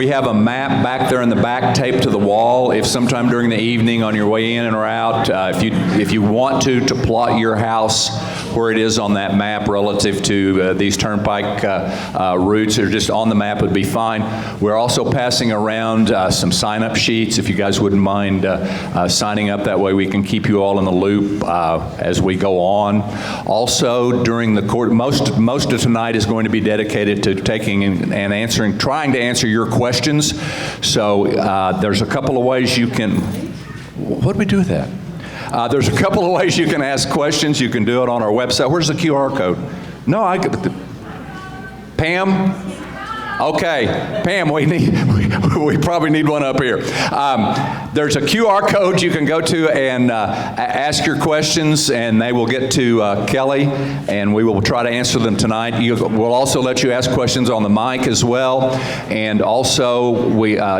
We have a map back there in the back taped to the wall. If sometime during the evening on your way in or out, if you want to plot your house where it is on that map relative to these turnpike routes, or just on the map would be fine. We're also passing around some sign-up sheets, if you guys wouldn't mind signing up. That way we can keep you all in the loop as we go on. Also, during the court, most of tonight is going to be dedicated to taking and answering, trying to answer your questions. So there's a couple of ways you can, what do we do with that? There's a couple of ways you can ask questions. You can do it on our website. Where's the QR code? No, Pam? Okay, Pam, we probably need one up here. There's a QR code you can go to and ask your questions, and they will get to Kelly, and we will try to answer them tonight. We'll also let you ask questions on the mic as well. And also,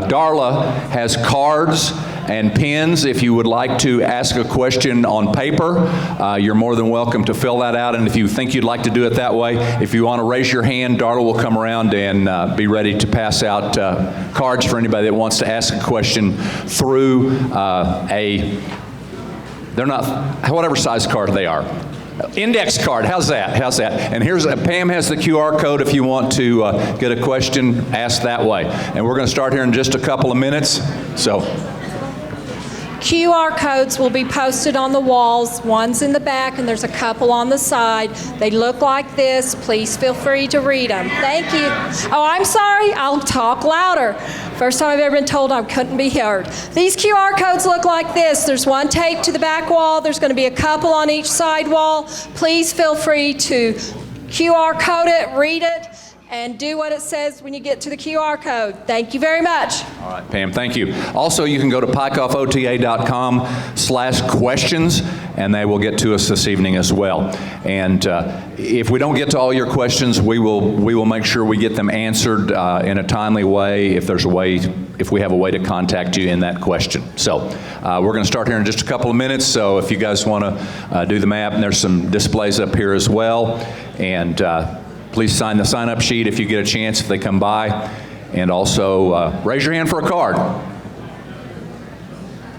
Darla has cards and pens. If you would like to ask a question on paper, you're more than welcome to fill that out. And if you think you'd like to do it that way, if you want to raise your hand, Darla will come around and be ready to pass out cards for anybody that wants to ask a question through they're not, whatever size card they are. Index card, how's that? And here's, Pam has the QR code if you want to get a question asked that way. And we're going to start here in just a couple of minutes. So. QR codes will be posted on the walls. One's in the back and there's a couple on the side. They look like this. Please feel free to read them. Thank you. Oh, I'm sorry. I'll talk louder. First time I've ever been told I couldn't be heard. These QR codes look like this. There's one taped to the back wall. There's going to be a couple on each side wall. Please feel free to QR code it, read it, and do what it says when you get to the QR code. Thank you very much. All right, Pam, thank you. Also, you can go to pikeoffota.com/questions, and they will get to us this evening as well. And if we don't get to all your questions, we will make sure we get them answered in a timely way if we have a way to contact you in that question. So we're going to start here in just a couple of minutes. So if you guys want to do the map, and there's some displays up here as well. And please sign the sign-up sheet if you get a chance, if they come by. And also, raise your hand for a card.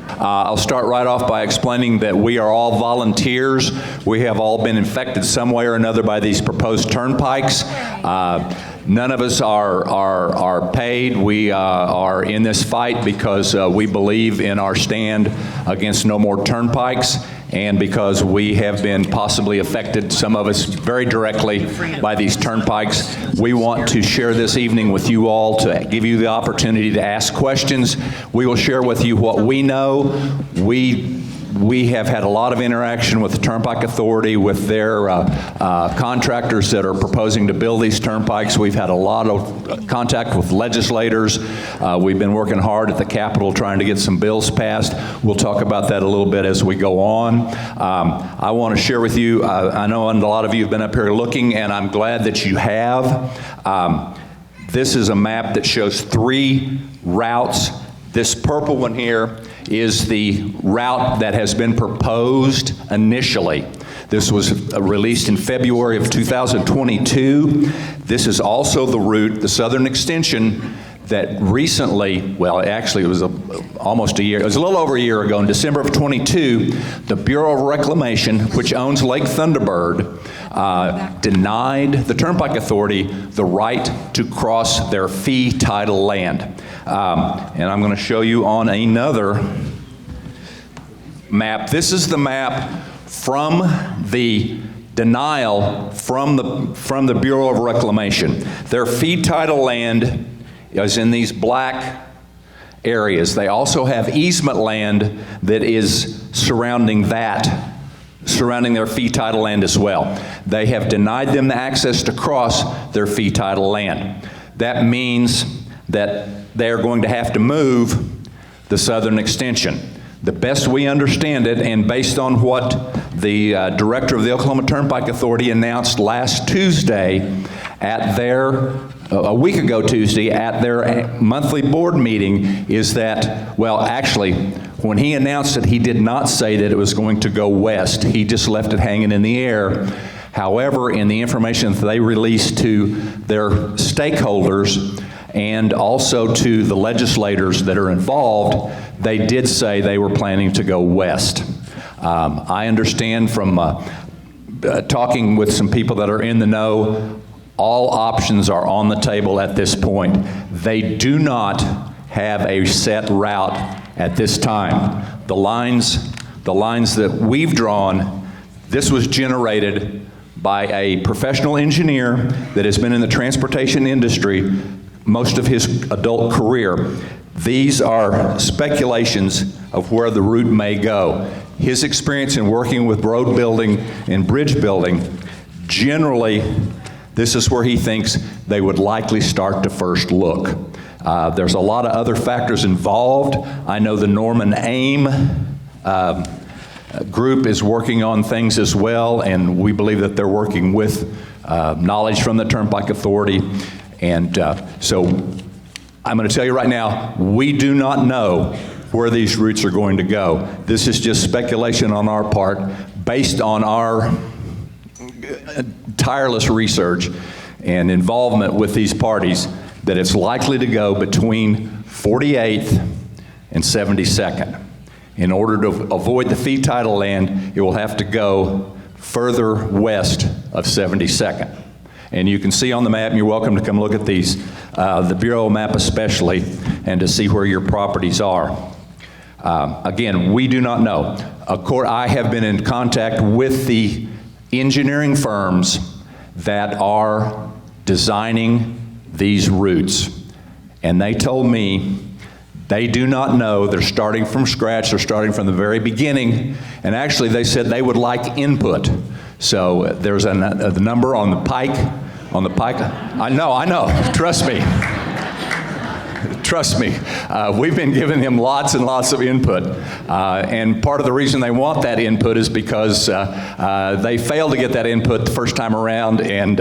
I'll start right off by explaining that we are all volunteers. We have all been infected some way or another by these proposed turnpikes. None of us are paid. We are in this fight because we believe in our stand against no more turnpikes, and because we have been possibly affected, some of us very directly, by these turnpikes. We want to share this evening with you all to give you the opportunity to ask questions. We will share with you what we know. We have had a lot of interaction with the Turnpike Authority, with their contractors that are proposing to build these turnpikes. We've had a lot of contact with legislators. We've been working hard at the Capitol trying to get some bills passed. We'll talk about that a little bit as we go on. I want to share with you, I know a lot of you have been up here looking, and I'm glad that you have. This is a map that shows 3 routes. This purple one here is the route that has been proposed initially. This was released in February of 2022. This is also the route, the southern extension, that recently, well, actually it was almost a year, it was a little over a year ago, in December of 22, the Bureau of Reclamation, which owns Lake Thunderbird, denied the Turnpike Authority the right to cross their fee title land. And I'm going to show you on another map. This is the map from the denial from the Bureau of Reclamation. Their fee title land is in these black areas. They also have easement land that is surrounding their fee title land as well. They have denied them the access to cross their fee title land. That means that they're going to have to move the southern extension. The best we understand it, and based on what the director of the Oklahoma Turnpike Authority announced last Tuesday at a week ago Tuesday, at their monthly board meeting, is that, well, actually, when he announced it, he did not say that it was going to go west. He just left it hanging in the air. However, in the information that they released to their stakeholders, and also to the legislators that are involved, they did say they were planning to go west. I understand from talking with some people that are in the know, all options are on the table at this point. They do not have a set route at this time. The lines that we've drawn, this was generated by a professional engineer that has been in the transportation industry most of his adult career. These are speculations of where the route may go. His experience in working with road building and bridge building, generally, this is where he thinks they would likely start to first look. There's a lot of other factors involved. I know the Norman AIM group is working on things as well, and we believe that they're working with knowledge from the Turnpike Authority. And so I'm going to tell you right now, we do not know where these routes are going to go. This is just speculation on our part based on our tireless research and involvement with these parties, that it's likely to go between 48th and 72nd. In order to avoid the fee title land, it will have to go further west of 72nd. And you can see on the map, and you're welcome to come look at these, the Bureau map especially, and to see where your properties are. Again, we do not know. I have been in contact with the engineering firms that are designing these routes, and they told me they do not know. They're starting from scratch. They're starting from the very beginning, and actually they said they would like input. So there's the number on the PIKE. I know, trust me. Trust me, we've been giving them lots and lots of input. And part of the reason they want that input is because they failed to get that input the first time around. And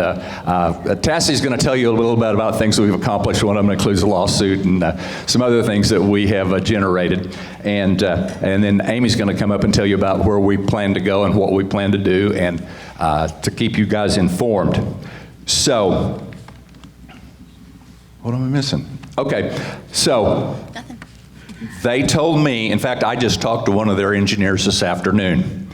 Tassie's going to tell you a little bit about things that we've accomplished. One of them includes a lawsuit and some other things that we have generated. And then Amy's going to come up and tell you about where we plan to go and what we plan to do, and to keep you guys informed. So, what am I missing? Okay, so they told me, in fact, I just talked to one of their engineers this afternoon.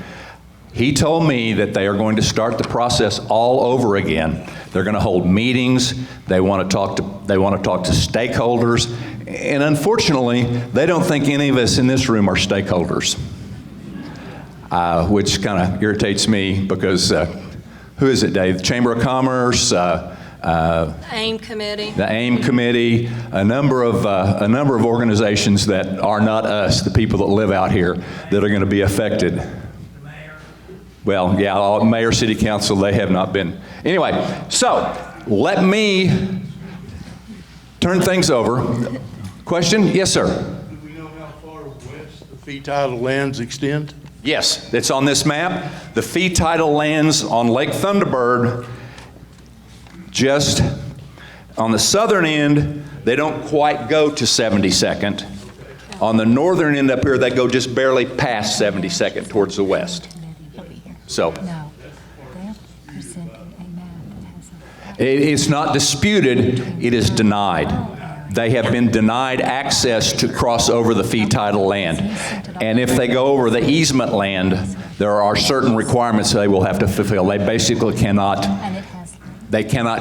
He told me that they are going to start the process all over again. They're going to hold meetings. They want to talk to stakeholders, and unfortunately, they don't think any of us in this room are stakeholders, which kind of irritates me because who is it, Dave? Chamber of Commerce. AIM committee. The AIM committee, a number of organizations that are not us, the people that live out here, that are going to be affected. The mayor. Well, yeah, mayor, city council, they have not been. Anyway, so let me turn things over. Question? Yes, sir. Do we know how far west the fee title lands extend? Yes, it's on this map. The fee title lands on Lake Thunderbird. Just on the southern end, they don't quite go to 72nd. On the northern end up here, they go just barely past 72nd towards the west. So it's not disputed, it is denied. They have been denied access to cross over the fee title land. And if they go over the easement land, there are certain requirements they will have to fulfill. They basically cannot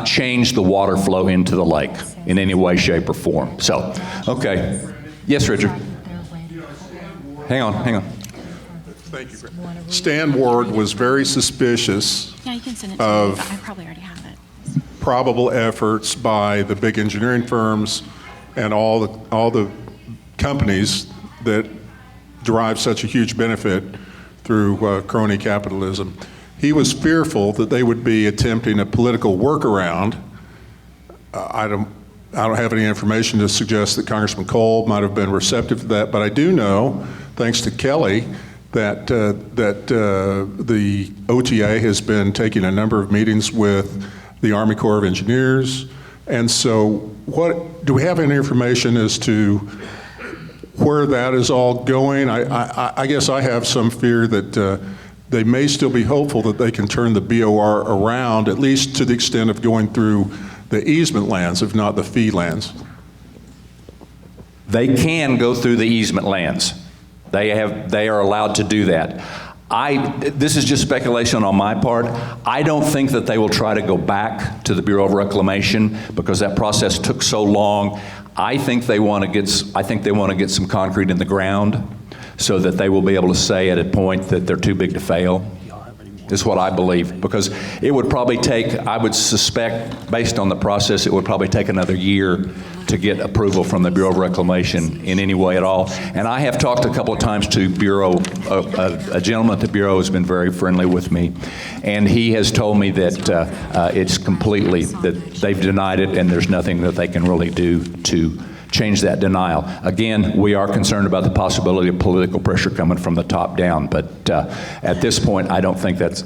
change the water flow into the lake in any way, shape, or form. So, okay. Yes, Richard. Hang on. Thank you. Stan Ward was very suspicious you can send it to me, but I probably already have it. Probable efforts by the big engineering firms and all the companies that derive such a huge benefit through crony capitalism. He was fearful that they would be attempting a political workaround. I don't have any information to suggest that Congressman Cole might have been receptive to that, but I do know, thanks to Kelly, that the OTA has been taking a number of meetings with the Army Corps of Engineers. And so do we have any information as to where that is all going? I guess I have some fear that they may still be hopeful that they can turn the BOR around, at least to the extent of going through the easement lands, if not the fee lands. they can go through the easement lands. They are allowed to do that. This is just speculation on my part. I don't think that they will try to go back to the Bureau of Reclamation because that process took so long. I think they want to get some concrete in the ground so that they will be able to say at a point that they're too big to fail. Is what I believe, because it would probably take, I would suspect, based on the process, it would probably take another year to get approval from the Bureau of Reclamation in any way at all. And I have talked a couple of times to Bureau, a gentleman at the Bureau has been very friendly with me, and he has told me that it's completely, that they've denied it and there's nothing that they can really do to change that denial. Again, we are concerned about the possibility of political pressure coming from the top down, but at this point, I don't think that's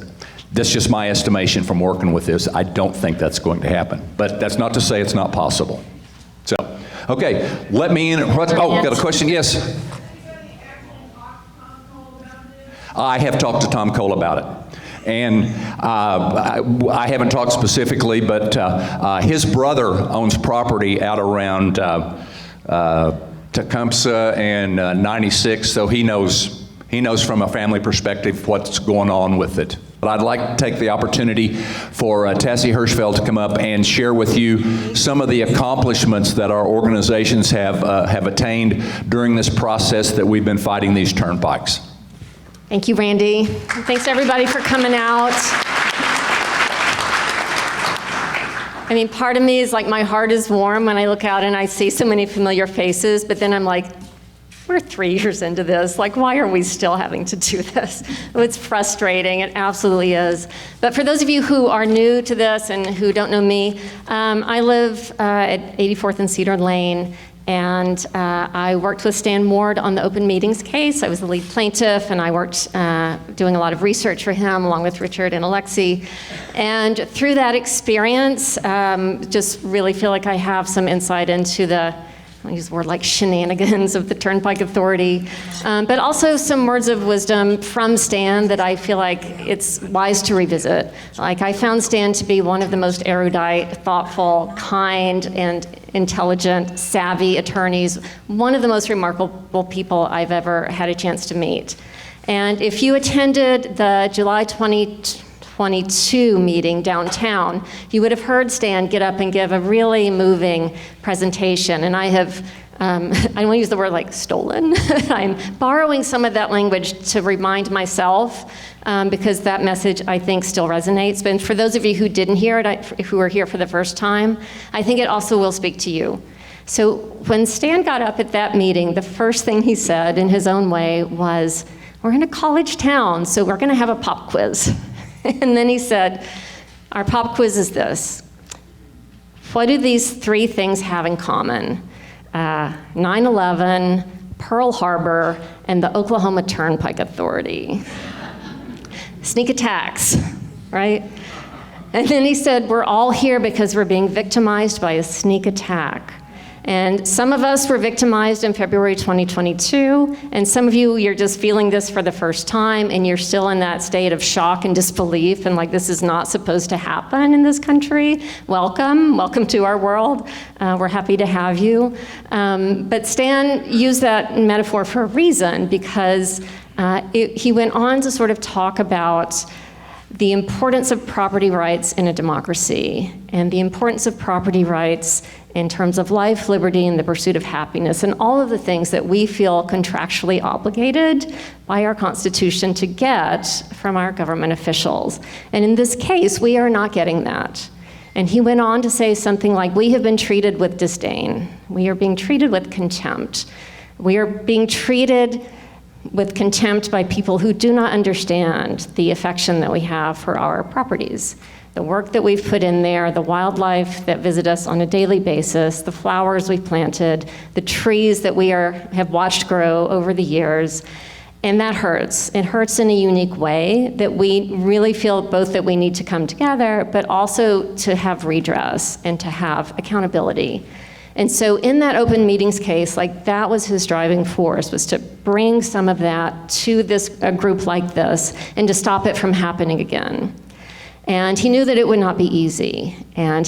just my estimation from working with this. I don't think that's going to happen, but that's not to say it's not possible. So, okay, let me in. Got a question? Yes. I have talked to Tom Cole about it. And I haven't talked specifically, but his brother owns property out around Tecumseh and 96, so he knows from a family perspective what's going on with it. But I'd like to take the opportunity for Tassie Hirschfeld to come up and share with you some of the accomplishments that our organizations have attained during this process that we've been fighting these turnpikes. Thank you, Randy. Thanks everybody for coming out. I mean, part of me is like my heart is warm when I look out and I see so many familiar faces, but then I'm like, we're 3 years into this. Like, why are we still having to do this? It's frustrating. It absolutely is. But for those of you who are new to this and who don't know me, I live at 84th and Cedar Lane. And I worked with Stan Ward on the open meetings case. I was the lead plaintiff, and I worked doing a lot of research for him, along with Richard and Alexi. And through that experience, just really feel like I have some insight into the, I'll use the word like shenanigans of the Turnpike Authority, but also some words of wisdom from Stan that I feel like it's wise to revisit. Like, I found Stan to be one of the most erudite, thoughtful, kind, and intelligent, savvy attorneys, one of the most remarkable people I've ever had a chance to meet. And if you attended the July 2022 meeting downtown, you would have heard Stan get up and give a really moving presentation. And I have, I don't want to use the word like stolen. I'm borrowing some of that language to remind myself, because that message, I think, still resonates. But for those of you who didn't hear it, who are here for the first time, I think it also will speak to you. So when Stan got up at that meeting, the first thing he said in his own way was, we're in a college town, so we're going to have a pop quiz. And then he said, our pop quiz is this. What do these three things have in common? 9/11, Pearl Harbor, and the Oklahoma Turnpike Authority. Sneak attacks, right? And then he said, we're all here because we're being victimized by a sneak attack. And some of us were victimized in February 2022, and some of you, you're just feeling this for the first time, and you're still in that state of shock and disbelief, and like, this is not supposed to happen in this country. Welcome to our world. We're happy to have you. But Stan used that metaphor for a reason, because he went on to sort of talk about the importance of property rights in a democracy, and the importance of property rights in terms of life, liberty, and the pursuit of happiness, and all of the things that we feel contractually obligated by our Constitution to get from our government officials. And in this case, we are not getting that. And he went on to say something like, we have been treated with disdain. We are being treated with contempt. We are being treated with contempt by people who do not understand the affection that we have for our properties. The work that we've put in there, the wildlife that visit us on a daily basis, the flowers we've planted, the trees that we have watched grow over the years. And that hurts. It hurts in a unique way that we really feel both that we need to come together, but also to have redress and to have accountability. And so in that open meetings case, like, that was his driving force, was to bring some of that to a group like this and to stop it from happening again. And he knew that it would not be easy. And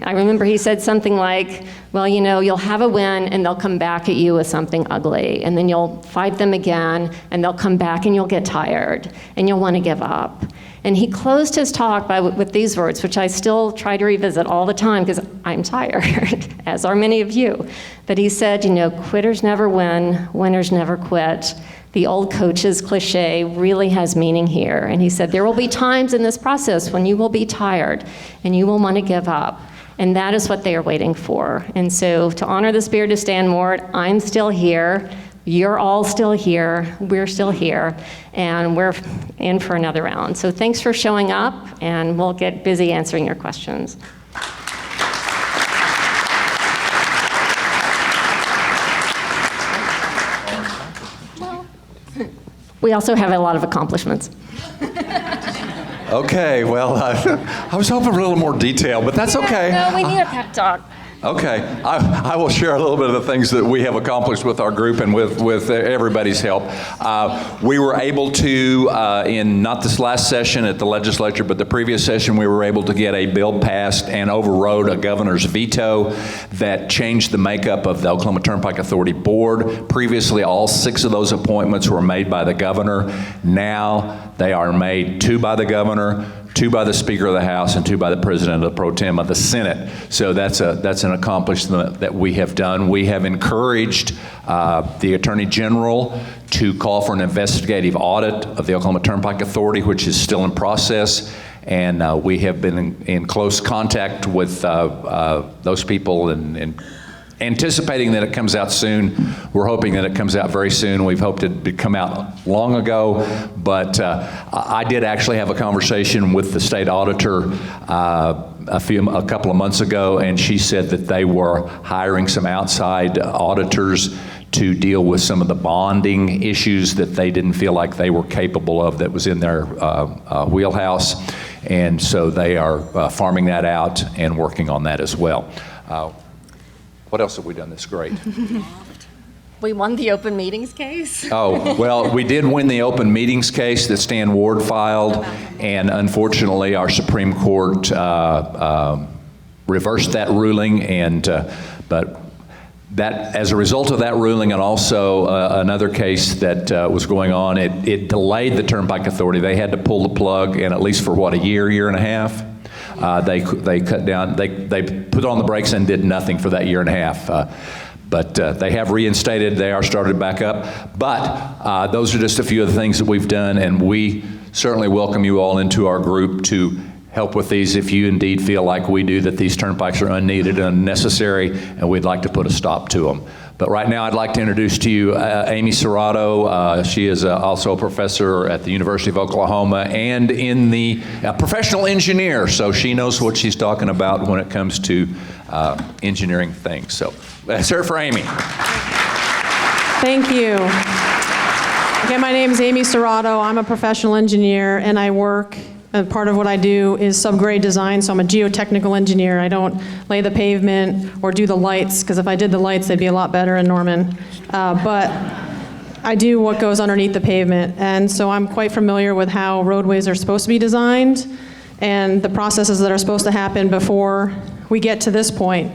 I remember he said something like, well, you know, you'll have a win and they'll come back at you with something ugly. And then you'll fight them again and they'll come back and you'll get tired and you'll want to give up. And he closed his talk with these words, which I still try to revisit all the time because I'm tired, as are many of you. But he said, you know, quitters never win, winners never quit. The old coach's cliche really has meaning here. And he said, there will be times in this process when you will be tired and you will want to give up. And that is what they are waiting for. And so to honor the spirit of Stanmore, I'm still here. You're all still here. We're still here. And we're in for another round. So thanks for showing up, and we'll get busy answering your questions. We also have a lot of accomplishments. Okay, well, I was hoping for a little more detail, but that's okay. No, we need a pep talk. Okay, I will share a little bit of the things that we have accomplished with our group and with everybody's help. We were able to, in not this last session at the legislature, but the previous session, we were able to get a bill passed and overrode a governor's veto that changed the makeup of the Oklahoma Turnpike Authority Board. Previously, all 6 of those appointments were made by the governor. Now, they are made 2 by the governor, 2 by the Speaker of the House, and 2 by the President of the Pro Tem of the Senate. So that's an accomplishment that we have done. We have encouraged the Attorney General to call for an investigative audit of the Oklahoma Turnpike Authority, which is still in process. And we have been in close contact with those people and anticipating that it comes out soon. We're hoping that it comes out very soon. We've hoped it would come out long ago, but I did actually have a conversation with the state auditor a couple of months ago, and she said that they were hiring some outside auditors to deal with some of the bonding issues that they didn't feel like they were capable of that was in their wheelhouse. And so they are farming that out and working on that as well. What else have we done that's great? We won the open meetings case. Oh, well, we did win the open meetings case that Stan Ward filed, and unfortunately our Supreme Court reversed that ruling, and but that, as a result of that ruling and also another case that was going on, it delayed the Turnpike Authority. They had to pull the plug, and at least for what, a year and a half? They cut down, they put on the brakes and did nothing for that year and a half. But they have reinstated, they are started back up. But those are just a few of the things that we've done, and we certainly welcome you all into our group to help with these if you indeed feel like we do, that these turnpikes are unneeded and unnecessary, and we'd like to put a stop to them. But right now I'd like to introduce to you Amy Serrato. She is also a professor at the University of Oklahoma and in the professional engineer, so she knows what she's talking about when it comes to engineering things. So let's hear it for Amy. Thank you. Okay, my name is Amy Serrato. I'm a professional engineer, and I work, part of what I do is subgrade design, so I'm a geotechnical engineer. I don't lay the pavement or do the lights, because if I did the lights, they'd be a lot better in Norman. But I do what goes underneath the pavement, and so I'm quite familiar with how roadways are supposed to be designed and the processes that are supposed to happen before we get to this point.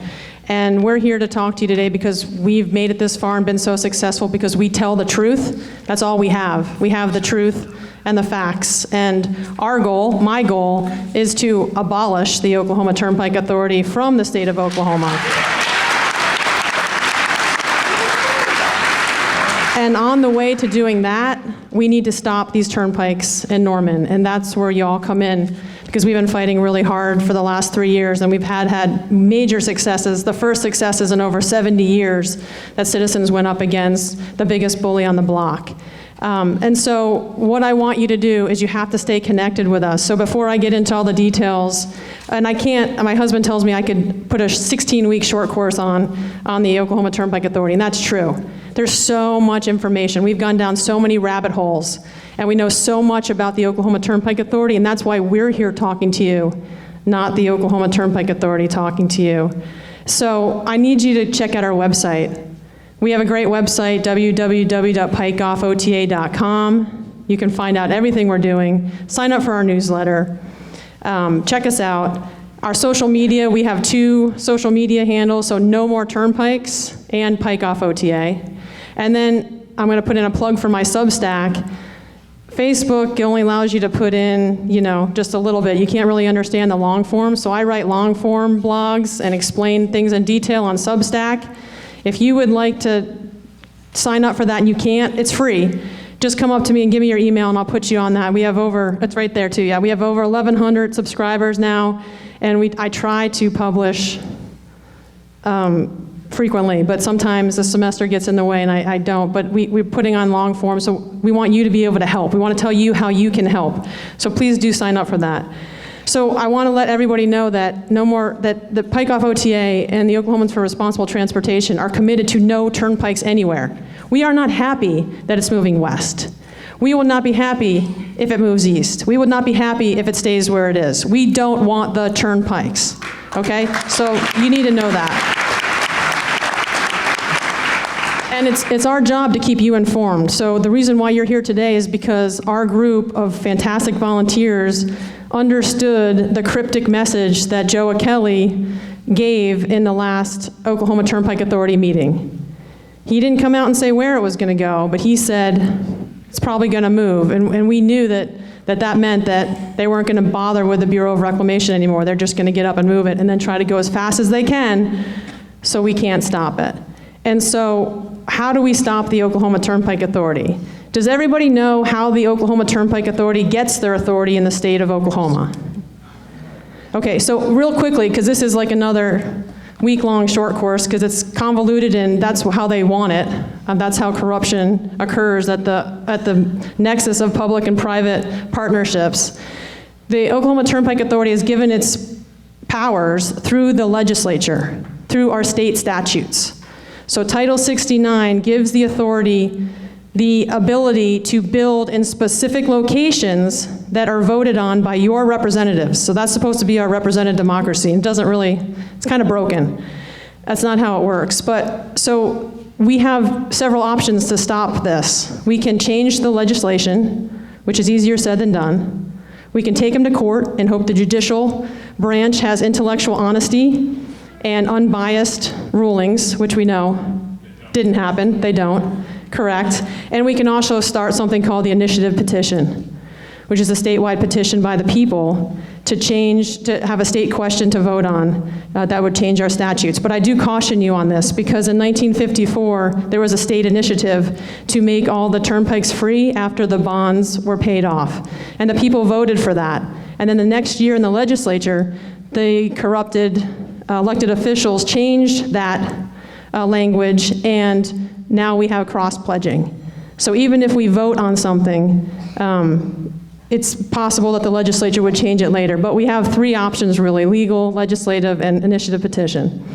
And we're here to talk to you today because we've made it this far and been so successful because we tell the truth. That's all we have. We have the truth and the facts. And our goal, my goal, is to abolish the Oklahoma Turnpike Authority from the state of Oklahoma. And on the way to doing that, we need to stop these turnpikes in Norman, and that's where you all come in, because we've been fighting really hard for the last 3 years, and we've had major successes. The first successes in over 70 years that citizens went up against the biggest bully on the block. And so what I want you to do is you have to stay connected with us. So before I get into all the details, and I can't, my husband tells me I could put a 16-week short course on the Oklahoma Turnpike Authority, and that's true. There's so much information. We've gone down so many rabbit holes, and we know so much about the Oklahoma Turnpike Authority, and that's why we're here talking to you, not the Oklahoma Turnpike Authority talking to you. So I need you to check out our website. We have a great website, www.pikeoffota.com. You can find out everything we're doing. Sign up for our newsletter. Check us out. Our social media, we have 2 social media handles, so no more turnpikes and pike off OTA. And then I'm going to put in a plug for my Substack. Facebook only allows you to put in, just a little bit. You can't really understand the long form, so I write long form blogs and explain things in detail on Substack. If you would like to sign up for that and you can't, it's free. Just come up to me and give me your email and I'll put you on that. We have it's right there too, yeah. We have over 1,100 subscribers now, and I try to publish frequently, but sometimes the semester gets in the way and I don't, but we're putting on long form, so we want you to be able to help. We want to tell you how you can help. So please do sign up for that. So I want to let everybody know that that the Pike Off OTA and the Oklahomans for Responsible Transportation are committed to no turnpikes anywhere. We are not happy that it's moving west. We will not be happy if it moves east. We would not be happy if it stays where it is. We don't want the turnpikes, okay? So you need to know that. And it's our job to keep you informed. So the reason why you're here today is because our group of fantastic volunteers understood the cryptic message that Joe Kelly gave in the last Oklahoma Turnpike Authority meeting. He didn't come out and say where it was going to go, but he said it's probably going to move. And we knew that meant that they weren't going to bother with the Bureau of Reclamation anymore. They're just going to get up and move it and then try to go as fast as they can so we can't stop it. And so how do we stop the Oklahoma Turnpike Authority? Does everybody know how the Oklahoma Turnpike Authority gets their authority in the state of Oklahoma? Okay, so real quickly, because this is like another week-long short course, because it's convoluted and that's how they want it. That's how corruption occurs at the nexus of public and private partnerships. The Oklahoma Turnpike Authority has given its powers through the legislature, through our state statutes. So Title 69 gives the authority the ability to build in specific locations that are voted on by your representatives. So that's supposed to be our representative democracy. It doesn't really, it's kind of broken. That's not how it works. But so we have several options to stop this. We can change the legislation, which is easier said than done. We can take them to court and hope the judicial branch has intellectual honesty and unbiased rulings, which we know didn't happen. They don't. Correct. And we can also start something called the initiative petition, which is a statewide petition by the people to have a state question to vote on that would change our statutes. But I do caution you on this, because in 1954, there was a state initiative to make all the turnpikes free after the bonds were paid off. And the people voted for that. And then the next year in the legislature, the corrupted elected officials changed that language, and now we have cross-pledging. So even if we vote on something, it's possible that the legislature would change it later. But we have 3 options really: legal, legislative, and initiative petition.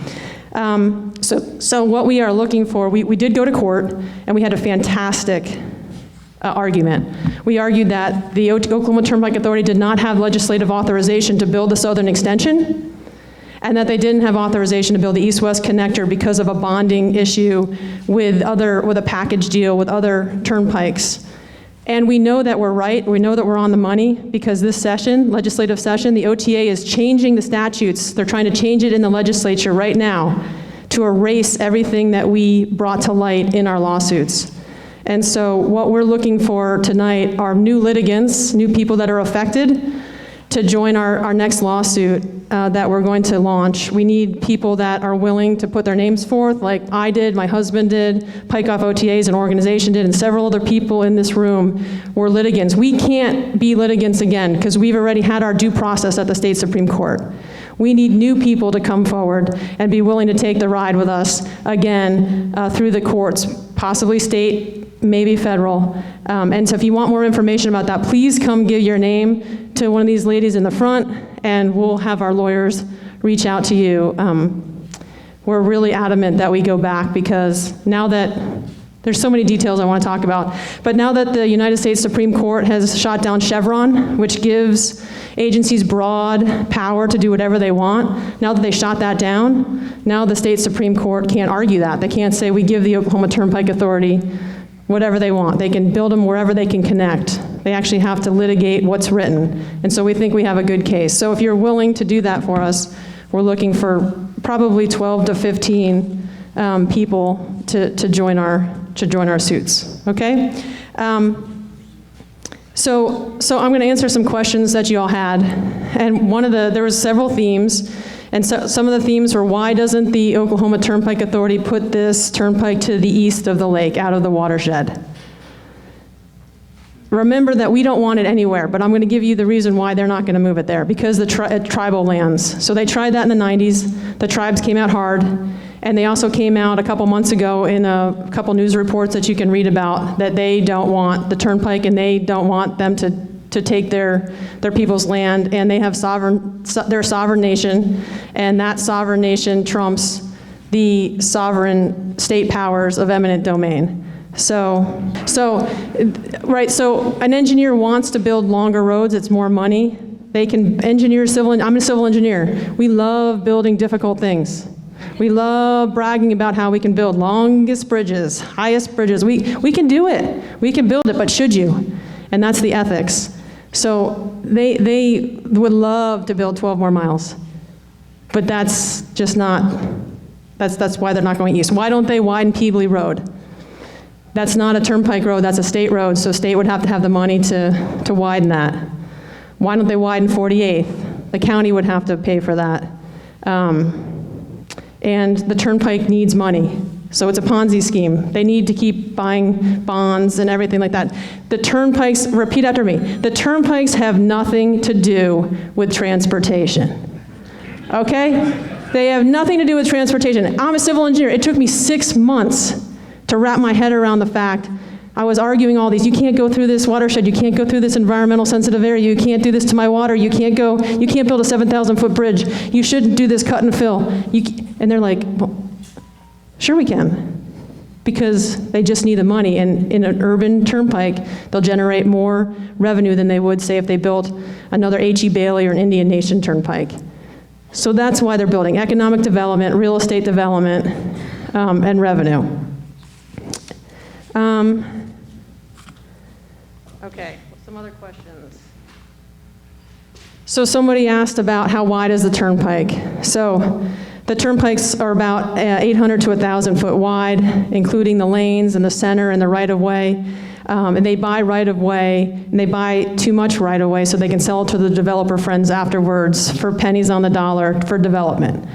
So what we are looking for, we did go to court, and we had a fantastic argument. We argued that the Oklahoma Turnpike Authority did not have legislative authorization to build the southern extension, and that they didn't have authorization to build the east-west connector because of a bonding issue with a package deal with other turnpikes. And we know that we're right, we know that we're on the money, because this session, legislative session, the OTA is changing the statutes. They're trying to change it in the legislature right now to erase everything that we brought to light in our lawsuits. And so what we're looking for tonight are new litigants, new people that are affected, to join our next lawsuit that we're going to launch. We need people that are willing to put their names forth, like I did, my husband did, Pike Off OTA as an organization did, and several other people in this room were litigants. We can't be litigants again, because we've already had our due process at the state Supreme Court. We need new people to come forward and be willing to take the ride with us again through the courts, possibly state, maybe federal. And so if you want more information about that, please come give your name to one of these ladies in the front, and we'll have our lawyers reach out to you. We're really adamant that we go back, because now that there's so many details I want to talk about, but now that the United States Supreme Court has shot down Chevron, which gives agencies broad power to do whatever they want, now that they shot that down, now the state Supreme Court can't argue that. They can't say we give the Oklahoma Turnpike Authority whatever they want. They can build them wherever they can connect. They actually have to litigate what's written. And so we think we have a good case. So if you're willing to do that for us, we're looking for probably 12 to 15 people to join our suits, okay? So I'm going to answer some questions that you all had. And there was several themes. And so some of the themes were, why doesn't the Oklahoma Turnpike Authority put this turnpike to the east of the lake, out of the watershed? Remember that we don't want it anywhere, but I'm going to give you the reason why they're not going to move it there, because the tribal lands. So they tried that in the 90s. The tribes came out hard, and they also came out a couple months ago in a couple news reports that you can read about that they don't want the turnpike and they don't want them to take their people's land, and they have their sovereign nation, and that sovereign nation trumps the sovereign state powers of eminent domain. So an engineer wants to build longer roads, it's more money. They can engineer I'm a civil engineer. We love building difficult things. We love bragging about how we can build longest bridges, highest bridges. We can do it. We can build it, but should you? And that's the ethics. So they would love to build 12 more miles, but that's just not, that's why they're not going east. Why don't they widen Peebly Road? That's not a turnpike road, that's a state road, so state would have to have the money to widen that. Why don't they widen 48th? The county would have to pay for that. And the turnpike needs money. So it's a Ponzi scheme. They need to keep buying bonds and everything like that. The turnpikes, repeat after me, the turnpikes have nothing to do with transportation. Okay? They have nothing to do with transportation. I'm a civil engineer. It took me 6 months to wrap my head around the fact. I was arguing all these, you can't go through this watershed, you can't go through this environmental sensitive area, you can't do this to my water, you can't build a 7,000-foot bridge, you shouldn't do this cut and fill. And they're like, well, sure we can, because they just need the money, and in an urban turnpike, they'll generate more revenue than they would, say, if they built another H.E. Bailey or an Indian Nation turnpike. So that's why they're building economic development, real estate development, and revenue. Okay, some other questions. So somebody asked about how wide is the turnpike. So the turnpikes are about 800 to 1,000 foot wide, including the lanes and the center and the right-of-way. And they buy right-of-way, and they buy too much right-of-way so they can sell it to the developer friends afterwards for pennies on the dollar for development.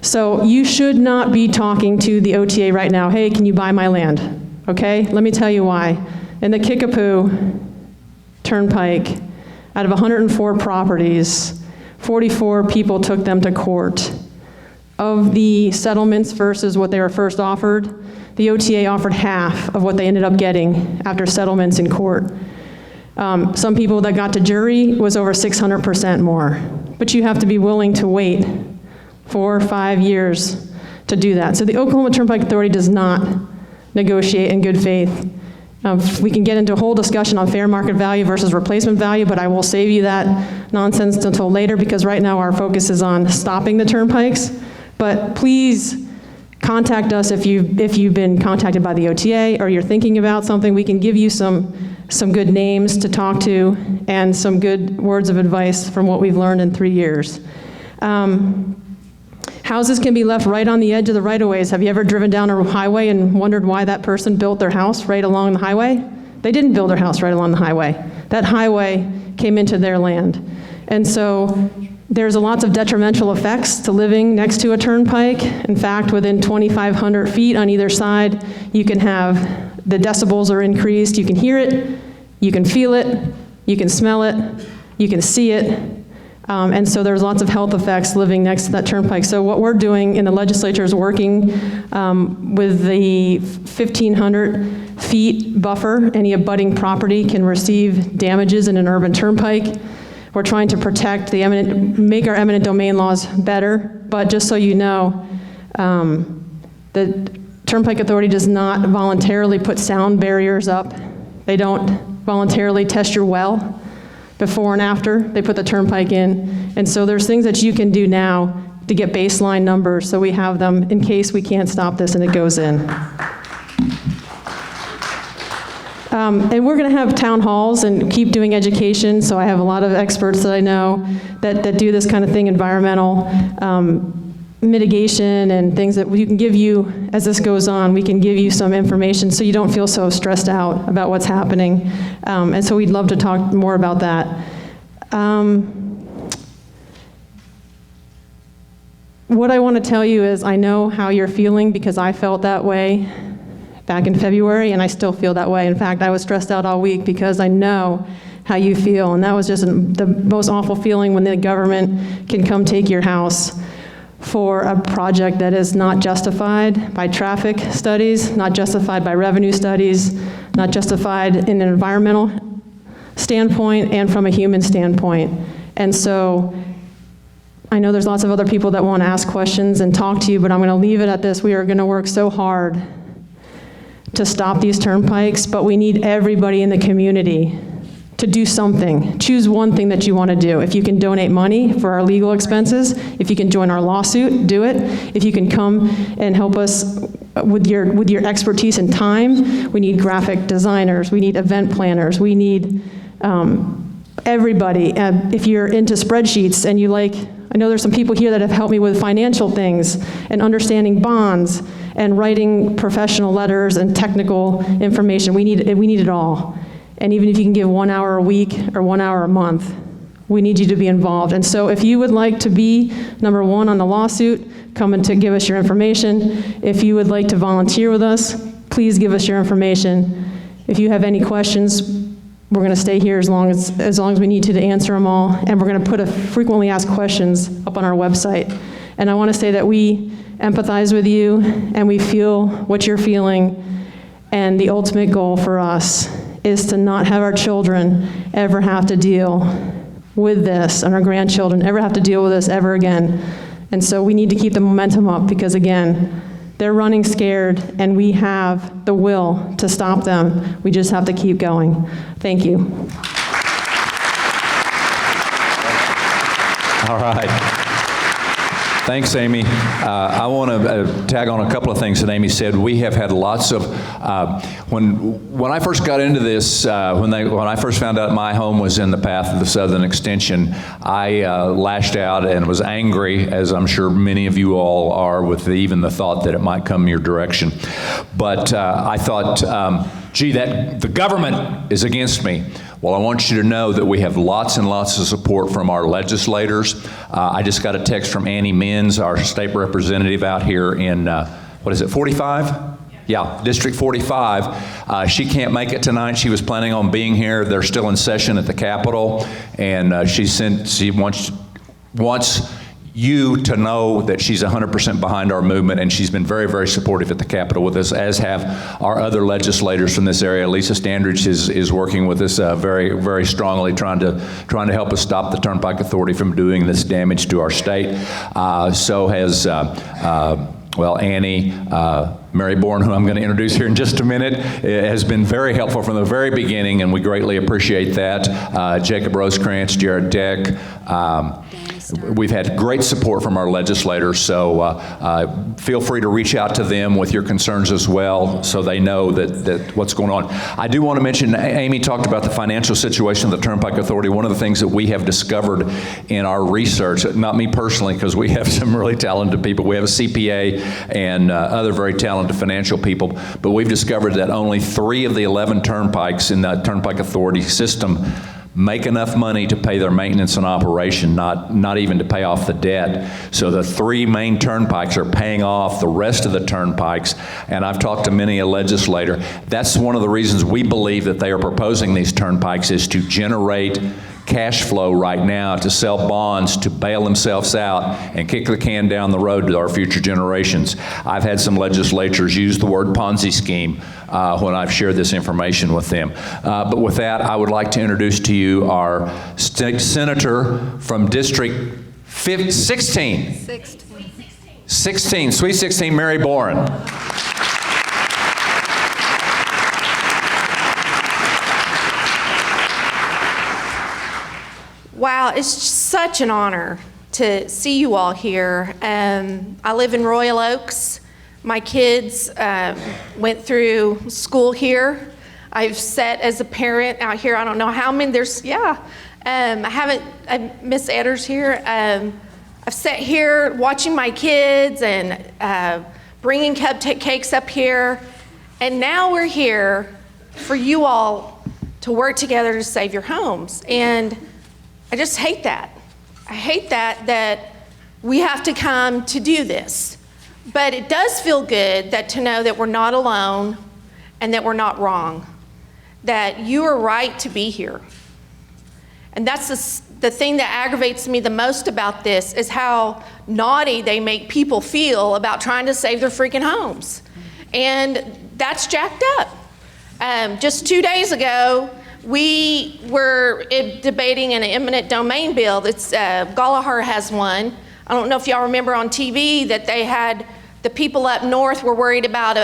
So you should not be talking to the OTA right now, hey, can you buy my land? Okay, let me tell you why. In the Kickapoo Turnpike, out of 104 properties, 44 people took them to court. Of the settlements versus what they were first offered, the OTA offered half of what they ended up getting after settlements in court. Some people that got to jury was over 600% more. But you have to be willing to wait 4 or 5 years to do that. So the Oklahoma Turnpike Authority does not negotiate in good faith. We can get into a whole discussion on fair market value versus replacement value, but I will save you that nonsense until later, because right now our focus is on stopping the turnpikes. But please contact us if you've been contacted by the OTA or you're thinking about something. We can give you some good names to talk to and some good words of advice from what we've learned in 3 years. Houses can be left right on the edge of the right-of-ways. Have you ever driven down a highway and wondered why that person built their house right along the highway? They didn't build their house right along the highway. That highway came into their land. And so there's lots of detrimental effects to living next to a turnpike. In fact, within 2,500 feet on either side, you can have, the decibels are increased. You can hear it, you can feel it, you can smell it, you can see it. And so there's lots of health effects living next to that turnpike. So what we're doing in the legislature is working with the 1,500 feet buffer. Any abutting property can receive damages in an urban turnpike. We're trying to protect make our eminent domain laws better. But just so you know, the Turnpike Authority does not voluntarily put sound barriers up. They don't voluntarily test your well before and after they put the turnpike in. And so there's things that you can do now to get baseline numbers so we have them in case we can't stop this and it goes in. And we're going to have town halls and keep doing education, so I have a lot of experts that I know that do this kind of thing, environmental mitigation and things that we can give you as this goes on. We can give you some information so you don't feel so stressed out about what's happening. And so we'd love to talk more about that. What I want to tell you is I know how you're feeling because I felt that way back in February, and I still feel that way. In fact, I was stressed out all week because I know how you feel, and that was just the most awful feeling when the government can come take your house for a project that is not justified by traffic studies, not justified by revenue studies, not justified in an environmental standpoint and from a human standpoint. And so I know there's lots of other people that want to ask questions and talk to you, but I'm going to leave it at this. We are going to work so hard to stop these turnpikes, but we need everybody in the community to do something. Choose one thing that you want to do. If you can donate money for our legal expenses, if you can join our lawsuit, do it. If you can come and help us with your expertise and time, we need graphic designers, we need event planners, we need everybody. If you're into spreadsheets and you like, I know there's some people here that have helped me with financial things and understanding bonds and writing professional letters and technical information. We need it all. And even if you can give 1 hour a week or 1 hour a month, we need you to be involved. And so if you would like to be number one on the lawsuit, come and to give us your information. If you would like to volunteer with us, please give us your information. If you have any questions, we're going to stay here as long as we need to answer them all. And we're going to put a frequently asked questions up on our website. And I want to say that we empathize with you and we feel what you're feeling. And the ultimate goal for us is to not have our children ever have to deal with this, and our grandchildren ever have to deal with this ever again. And so we need to keep the momentum up because, again, they're running scared, and we have the will to stop them. We just have to keep going. Thank you. All right. Thanks, Amy. I want to tag on a couple of things that Amy said. We have had lots of, when I first got into this, when I first found out my home was in the path of the Southern Extension, I lashed out and was angry, as I'm sure many of you all are, with even the thought that it might come your direction. But I thought, gee, the government is against me. Well, I want you to know that we have lots and lots of support from our legislators. I just got a text from Annie Menz, our state representative out here in, 45? Yeah, District 45. She can't make it tonight. She was planning on being here. They're still in session at the Capitol, and she wants you to know that she's 100% behind our movement, and she's been very, very supportive at the Capitol with us, as have our other legislators from this area. Lisa Standridge is working with us very, very strongly, trying to help us stop the Turnpike Authority from doing this damage to our state. So has Annie, Mary Boren, who I'm going to introduce here in just a minute, has been very helpful from the very beginning, and we greatly appreciate that. Jacob Rosecrans, Jared Deck. We've had great support from our legislators, so feel free to reach out to them with your concerns as well, so they know that what's going on. I do want to mention, Amy talked about the financial situation of the Turnpike Authority. One of the things that we have discovered in our research, not me personally, because we have some really talented people. We have a CPA and other very talented financial people, but we've discovered that only 3 of the 11 turnpikes in the Turnpike Authority system make enough money to pay their maintenance and operation, not even to pay off the debt. So the 3 main turnpikes are paying off the rest of the turnpikes, and I've talked to many a legislator. That's one of the reasons we believe that they are proposing these turnpikes, is to generate cash flow right now to sell bonds, to bail themselves out and kick the can down the road to our future generations. I've had some legislators use the word Ponzi scheme when I've shared this information with them. But with that, I would like to introduce to you our state senator from District 16, Sweet 16, Mary Boren. Wow, it's such an honor to see you all here. I live in Royal Oaks. My kids went through school here. I've sat as a parent out here, I don't know how many, Miss Edder's here. I've sat here watching my kids and bringing cupcakes up here. And now we're here for you all to work together to save your homes. And I just hate that. I hate that we have to come to do this. But it does feel good to know that we're not alone and that we're not wrong, that you are right to be here. And that's the thing that aggravates me the most about this is how naughty they make people feel about trying to save their freaking homes. And that's jacked up. Just 2 days ago, we were debating an eminent domain bill. Gallagher has one. I don't know if y'all remember on TV that they had the people up north were worried about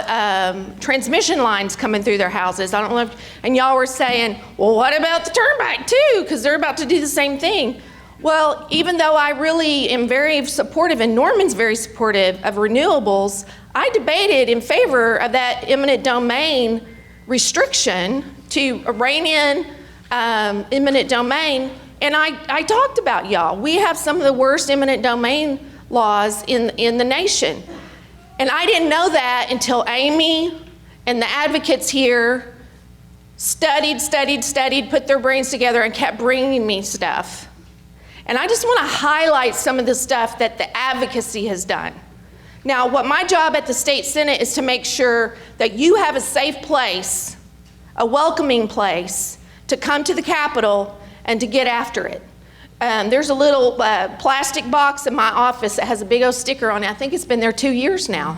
transmission lines coming through their houses. I don't know and y'all were saying, well, what about the Turnpike too? Because they're about to do the same thing. Well, even though I really am very supportive, and Norman's very supportive of renewables, I debated in favor of that eminent domain restriction to rein in eminent domain. And I talked about y'all. We have some of the worst eminent domain laws in the nation. And I didn't know that until Amy and the advocates here studied, put their brains together and kept bringing me stuff. And I just want to highlight some of the stuff that the advocacy has done. Now, what my job at the State Senate is to make sure that you have a safe place, a welcoming place to come to the Capitol and to get after it. There's a little plastic box in my office that has a big old sticker on it. I think it's been there 2 years now.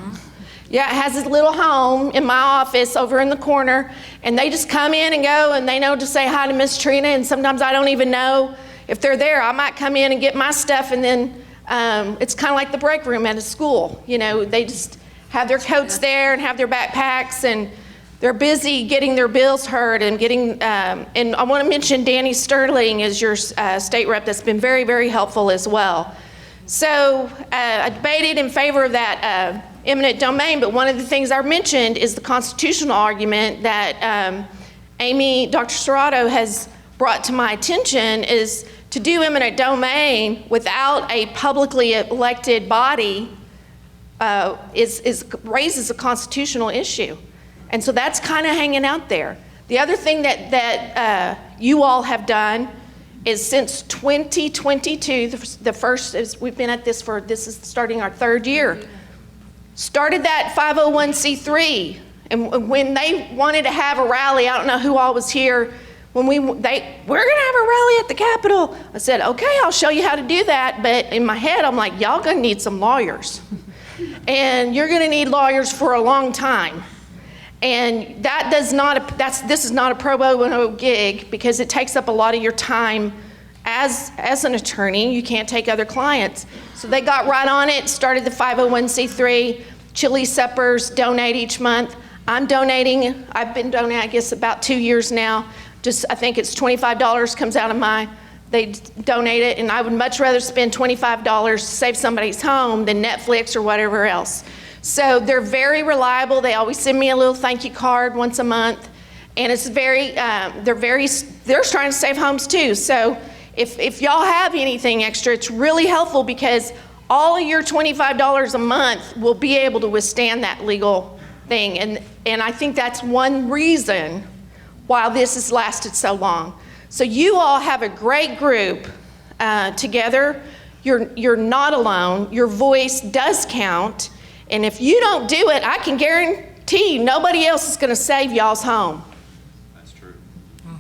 Yeah, it has this little home in my office over in the corner, and they just come in and go, and they know to say hi to Miss Trina, and sometimes I don't even know if they're there. I might come in and get my stuff, and then it's kind of like the break room at a school. You know, they just have their coats there and have their backpacks, and they're busy getting their bills heard and getting, and I want to mention Danny Sterling is your state rep that's been very, very helpful as well. So I debated in favor of that eminent domain, but one of the things I mentioned is the constitutional argument that Dr. Serrato has brought to my attention is to do eminent domain without a publicly elected body raises a constitutional issue. And so that's kind of hanging out there. The other thing that you all have done is since 2022, the first is we've been at this this is starting our 3rd year, started that 501c3. And when they wanted to have a rally, I don't know who all was here, we're gonna have a rally at the Capitol. I said, okay, I'll show you how to do that. But in my head, I'm like, y'all gonna need some lawyers. And you're gonna need lawyers for a long time. And this is not a pro bono gig because it takes up a lot of your time as an attorney. You can't take other clients. So they got right on it, started the 501c3, chili suppers, donate each month. I'm donating, I've been donating, I guess, about 2 years now. I think it's $25 comes out of they donate it, and I would much rather spend $25 to save somebody's home than Netflix or whatever else. So they're very reliable. They always send me a little thank you card once a month, and it's they're trying to save homes too. So if y'all have anything extra, it's really helpful because all of your $25 a month will be able to withstand that legal thing, and I think that's one reason why this has lasted so long. So you all have a great group together. You're not alone. Your voice does count. And if you don't do it, I can guarantee you nobody else is going to save y'all's home. That's true.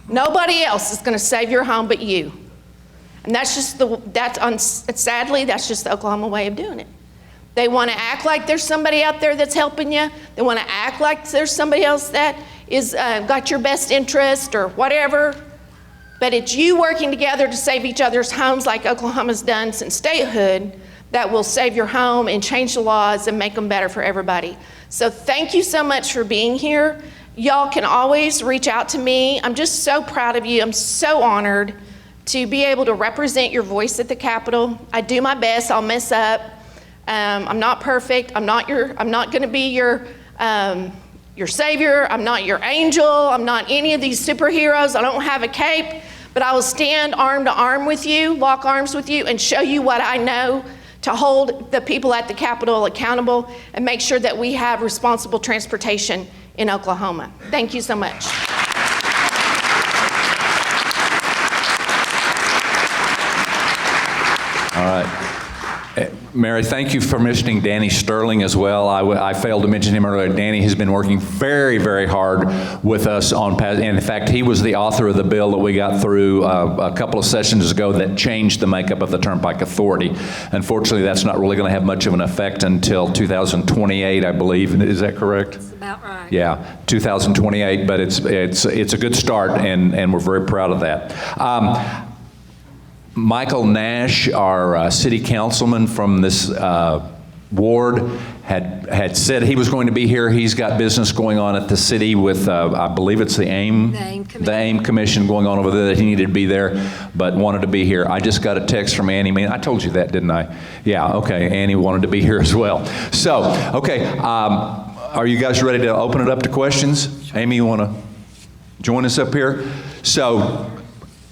Nobody else is going to save your home but you. And that's just sadly, that's just the Oklahoma way of doing it. They want to act like there's somebody out there that's helping you. They want to act like there's somebody else that is got your best interest or whatever. But it's you working together to save each other's homes like Oklahoma's done since statehood that will save your home and change the laws and make them better for everybody. So thank you so much for being here. Y'all can always reach out to me. I'm just so proud of you. I'm so honored to be able to represent your voice at the Capitol. I do my best. I'll mess up. I'm not perfect. I'm not going to be your your savior, I'm not your angel, I'm not any of these superheroes, I don't have a cape, but I will stand arm to arm with you, lock arms with you, and show you what I know to hold the people at the Capitol accountable and make sure that we have responsible transportation in Oklahoma. Thank you so much. All right. Mary, thank you for mentioning Danny Sterling as well. I failed to mention him earlier. Danny has been working very, very hard with us on, and in fact, he was the author of the bill that we got through a couple of sessions ago that changed the makeup of the Turnpike Authority. Unfortunately, that's not really going to have much of an effect until 2028, I believe. Is that correct? That's about right. Yeah, 2028, but it's a good start, and we're very proud of that. Michael Nash, our city councilman from this ward, had said he was going to be here. He's got business going on at the city with, I believe it's the AIM Commission going on over there, that he needed to be there, but wanted to be here. I just got a text from Annie. I told you that, didn't I? Yeah, okay, Annie wanted to be here as well. So, okay, are you guys ready to open it up to questions? Amy, you want to join us up here? So,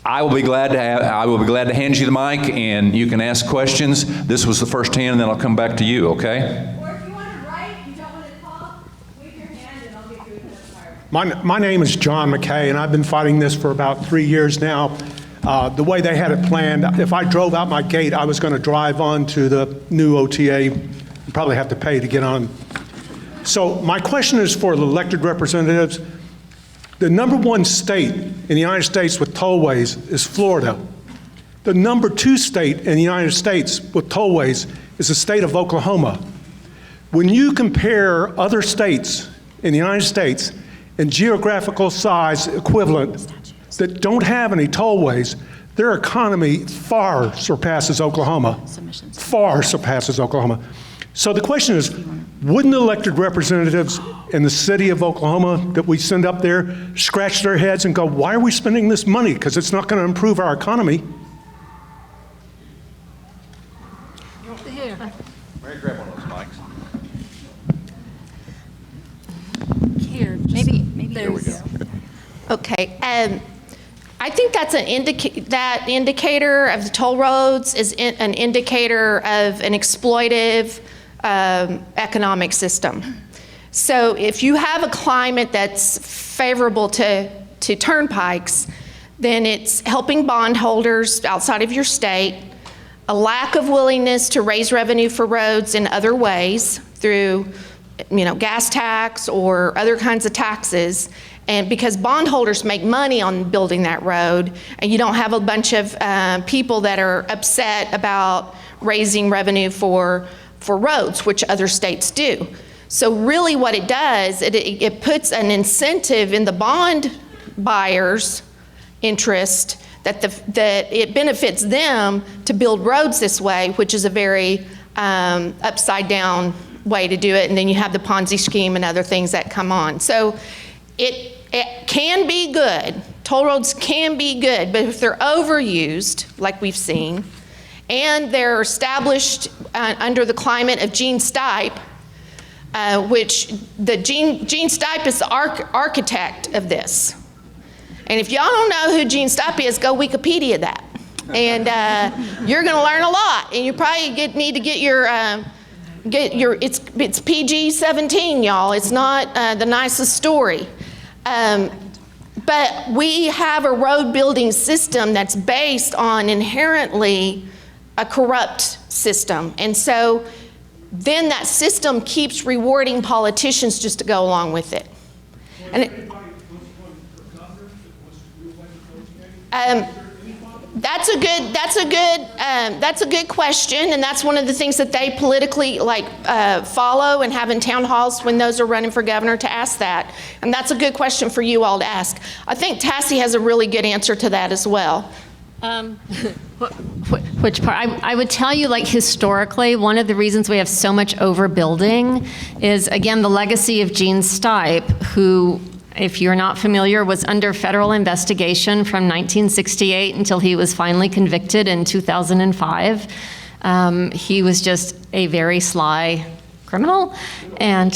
I will be glad to hand you the mic, and you can ask questions. This was the first hand, and then I'll come back to you, okay? Or if you want to write, you don't want to talk, wave your hand and I'll get you a card. My name is John McKay, and I've been fighting this for about 3 years now. The way they had it planned, if I drove out my gate, I was going to drive on to the new OTA, and probably have to pay to get on. So my question is for the elected representatives. The #1 state in the United States with tollways is Florida. The #2 state in the United States with tollways is the state of Oklahoma. When you compare other states in the United States in geographical size equivalent that don't have any tollways, their economy far surpasses Oklahoma. Far surpasses Oklahoma. So the question is, wouldn't elected representatives in the city of Oklahoma that we send up there scratch their heads and go, why are we spending this money? Because it's not going to improve our economy. Mary, grab one of those mics. Here, maybe There we go. Okay, I think that's that indicator of the toll roads is an indicator of an exploitive economic system. So if you have a climate that's favorable to turnpikes, then it's helping bondholders outside of your state, a lack of willingness to raise revenue for roads in other ways through, gas tax or other kinds of taxes. And because bondholders make money on building that road, and you don't have a bunch of people that are upset about raising revenue for roads, which other states do. So really what it does, it puts an incentive in the bond buyer's interest that it benefits them to build roads this way, which is a very upside down way to do it. And then you have the Ponzi scheme and other things that come on. So it can be good. Toll roads can be good, but if they're overused, like we've seen, and they're established under the climate of Gene Stipe, which Gene Stipe is the architect of this. And if y'all don't know who Gene Stipe is, go Wikipedia that. And you're gonna learn a lot. And you probably need to get your it's PG-17, y'all. It's not the nicest story. But we have a road building system that's based on inherently a corrupt system. And so then that system keeps rewarding politicians just to go along with it. And that's a good question, and that's one of the things that they politically follow and have in town halls when those are running for governor to ask that. And that's a good question for you all to ask. I think Tassie has a really good answer to that as well. Which part? I would tell you, historically, one of the reasons we have so much overbuilding is, again, the legacy of Gene Stipe, who, if you're not familiar, was under federal investigation from 1968 until he was finally convicted in 2005. He was just a very sly criminal. And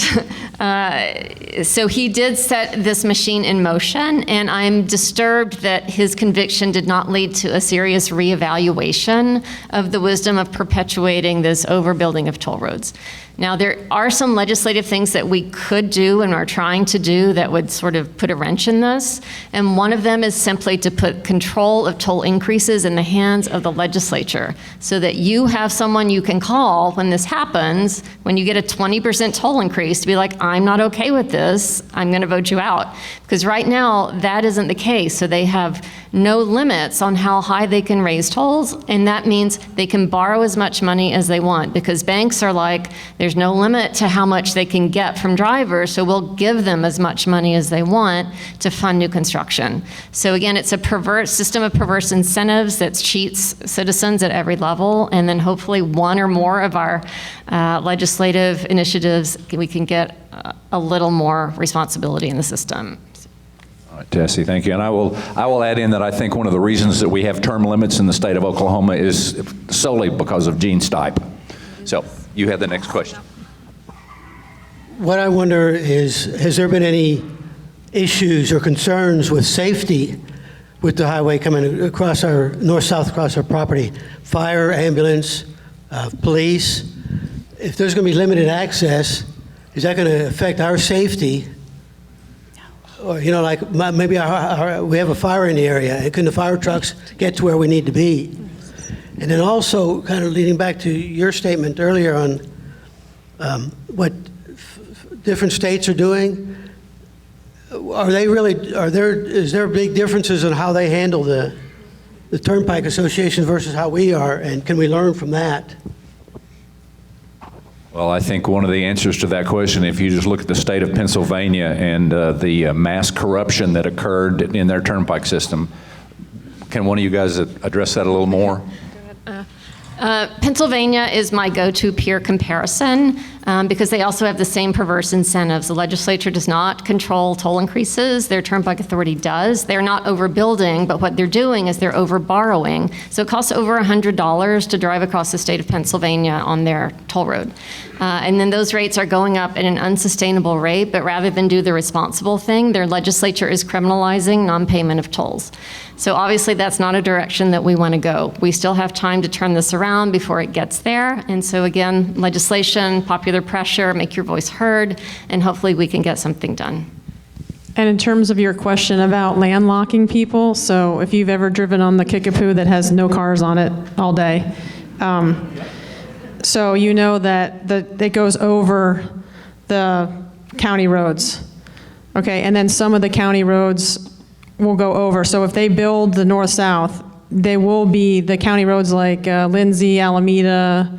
so he did set this machine in motion, and I'm disturbed that his conviction did not lead to a serious reevaluation of the wisdom of perpetuating this overbuilding of toll roads. Now, there are some legislative things that we could do and are trying to do that would sort of put a wrench in this. And one of them is simply to put control of toll increases in the hands of the legislature so that you have someone you can call when this happens, when you get a 20% toll increase, to be like, I'm not okay with this, I'm going to vote you out. Because right now, that isn't the case. So they have no limits on how high they can raise tolls, and that means they can borrow as much money as they want, because banks are like, there's no limit to how much they can get from drivers, so we'll give them as much money as they want to fund new construction. So again, it's a perverse system of perverse incentives that cheats citizens at every level, and then hopefully one or more of our legislative initiatives, we can get a little more responsibility in the system. All right, Tessie, thank you. And I will add in that I think one of the reasons that we have term limits in the state of Oklahoma is solely because of Gene Stipe. So you have the next question. What I wonder is, has there been any issues or concerns with safety with the highway coming across our, north-south across our property? Fire, ambulance, police. If there's going to be limited access, is that going to affect our safety? Or, you know, like maybe we have a fire in the area. Can the fire trucks get to where we need to be? And then also, kind of leading back to your statement earlier on what different states are doing, is there big differences in how they handle the Turnpike Association versus how we are, and can we learn from that? Well, I think one of the answers to that question, if you just look at the state of Pennsylvania and the mass corruption that occurred in their turnpike system, can one of you guys address that a little more? Pennsylvania is my go-to peer comparison because they also have the same perverse incentives. The legislature does not control toll increases. Their Turnpike Authority does. They're not overbuilding, but what they're doing is they're over-borrowing. So it costs over $100 to drive across the state of Pennsylvania on their toll road. And then those rates are going up at an unsustainable rate, but rather than do the responsible thing, their legislature is criminalizing non-payment of tolls. So obviously that's not a direction that we want to go. We still have time to turn this around before it gets there. And so again, legislation, popular pressure, make your voice heard, and hopefully we can get something done. And in terms of your question about landlocking people, so if you've ever driven on the Kickapoo that has no cars on it all day, so you know that it goes over the county roads, okay? And then some of the county roads will go over. So if they build the north-south, they will be the county roads like Lindsay, Alameda,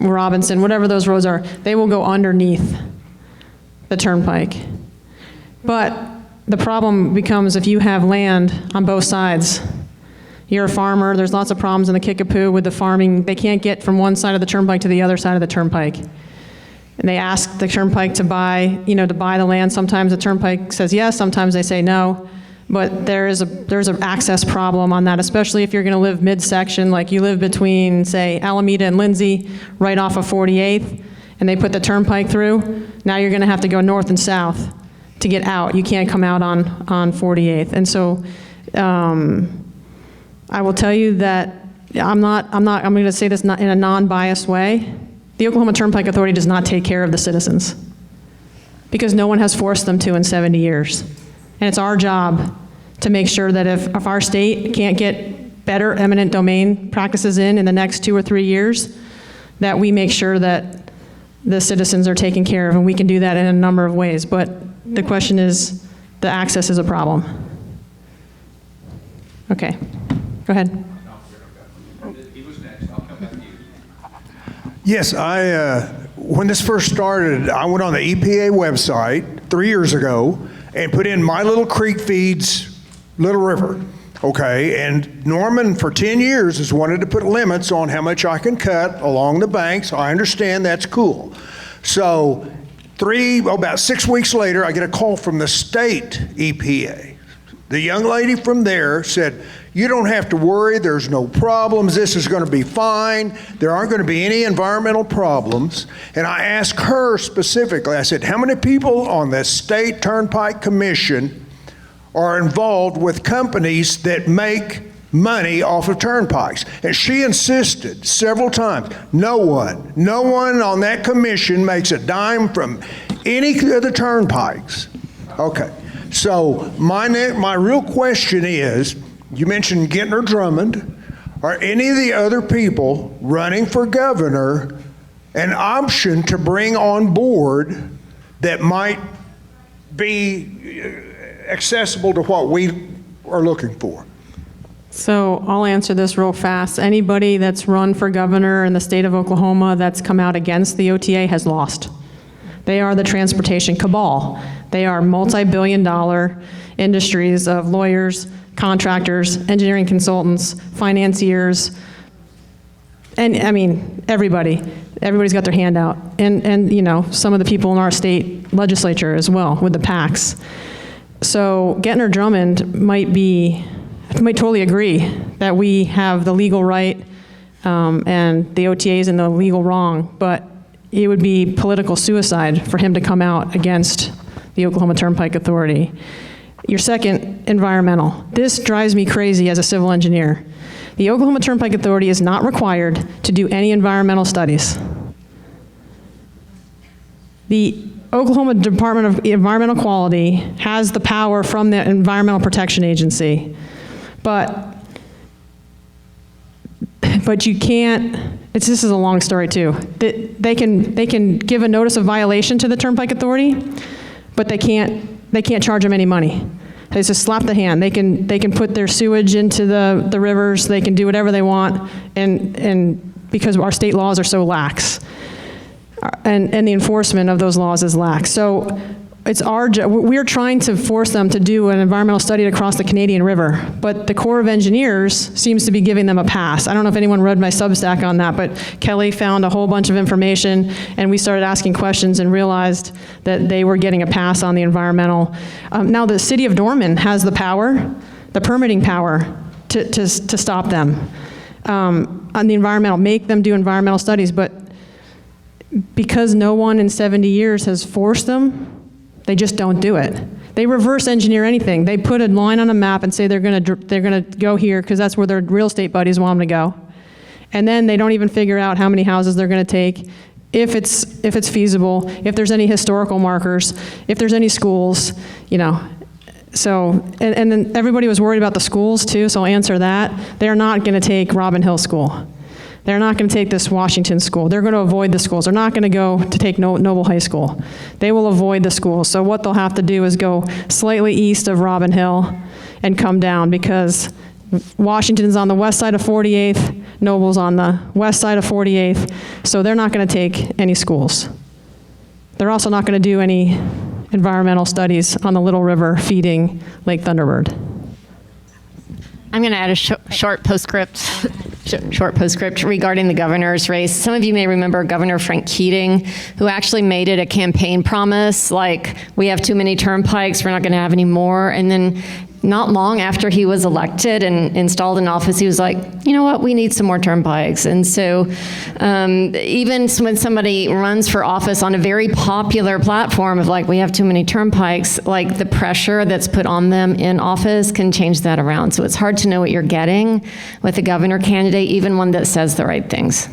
Robinson, whatever those roads are, they will go underneath the turnpike. But the problem becomes if you have land on both sides. You're a farmer, there's lots of problems in the Kickapoo with the farming. They can't get from one side of the turnpike to the other side of the turnpike. And they ask the turnpike to buy the land. Sometimes the turnpike says yes, sometimes they say no. But there's an access problem on that, especially if you're going to live midsection, like you live between, say, Alameda and Lindsay, right off of 48th, and they put the turnpike through. Now you're going to have to go north and south to get out. You can't come out on 48th. And so I will tell you that I'm going to say this in a non-biased way. The Oklahoma Turnpike Authority does not take care of the citizens because no one has forced them to in 70 years. And it's our job to make sure that if our state can't get better eminent domain practices in the next 2 or 3 years, that we make sure that the citizens are taken care of, and we can do that in a number of ways. But the question is, the access is a problem. Okay, go ahead. Yes, when this first started, I went on the EPA website 3 years ago and put in my little creek feeds Little River, okay? And Norman, for 10 years, has wanted to put limits on how much I can cut along the banks. I understand that's cool. So about 6 weeks later, I get a call from the state EPA The young lady from there said, you don't have to worry, there's no problems, this is going to be fine, there aren't going to be any environmental problems. And I asked her specifically, I said, how many people on the State Turnpike Commission are involved with companies that make money off of turnpikes? And she insisted several times, no one on that commission makes a dime from any of the turnpikes. Okay, so my real question is, you mentioned Gentner Drummond. Are any of the other people running for governor an option to bring on board that might be accessible to what we are looking for? So I'll answer this real fast. Anybody that's run for governor in the state of Oklahoma that's come out against the OTA has lost. They are the transportation cabal. They are multi-billion-dollar industries of lawyers, contractors, engineering consultants, financiers, and I mean, everybody's got their hand out. And you know, some of the people in our state legislature as well with the PACs. So Gentner Drummond might totally agree that we have the legal right and the OTA is in the legal wrong, but it would be political suicide for him to come out against the Oklahoma Turnpike Authority. Your second, environmental. This drives me crazy as a civil engineer. The Oklahoma Turnpike Authority is not required to do any environmental studies. The Oklahoma Department of Environmental Quality has the power from the Environmental Protection Agency, but you can't, this is a long story too. They can give a notice of violation to the Turnpike Authority, but they can't charge them any money. They just slap the hand. They can put their sewage into the rivers. They can do whatever they want, and because our state laws are so lax, and the enforcement of those laws is lax. So it's our job. We're trying to force them to do an environmental study across the Canadian River, but the Corps of Engineers seems to be giving them a pass. I don't know if anyone read my Substack on that, but Kelly found a whole bunch of information, and we started asking questions and realized that they were getting a pass on the environmental. Now the city of Dorman has the power, the permitting power, to stop them on the environmental, make them do environmental studies, but because no one in 70 years has forced them, they just don't do it. They reverse engineer anything. They put a line on a map and say they're gonna go here because that's where their real estate buddies want them to go. And then they don't even figure out how many houses they're gonna take, if it's feasible, if there's any historical markers, if there's any schools, you know. So, and then everybody was worried about the schools too, so I'll answer that. They're not gonna take Robin Hill School. They're not going to take this Washington school. They're going to avoid the schools. They're not going to go to take Noble High School. They will avoid the schools. So what they'll have to do is go slightly east of Robin Hill and come down, because Washington's on the west side of 48th, Noble's on the west side of 48th, so they're not going to take any schools. They're also not going to do any environmental studies on the Little River feeding Lake Thunderbird. I'm going to add a short postscript regarding the governor's race. Some of you may remember Governor Frank Keating, who actually made it a campaign promise, like, we have too many turnpikes, we're not going to have any more. And then not long after he was elected and installed in office, he was like, you know what, we need some more turnpikes. And so even when somebody runs for office on a very popular platform of like, we have too many turnpikes, like the pressure that's put on them in office can change that around. So it's hard to know what you're getting with a governor candidate, even one that says the right things.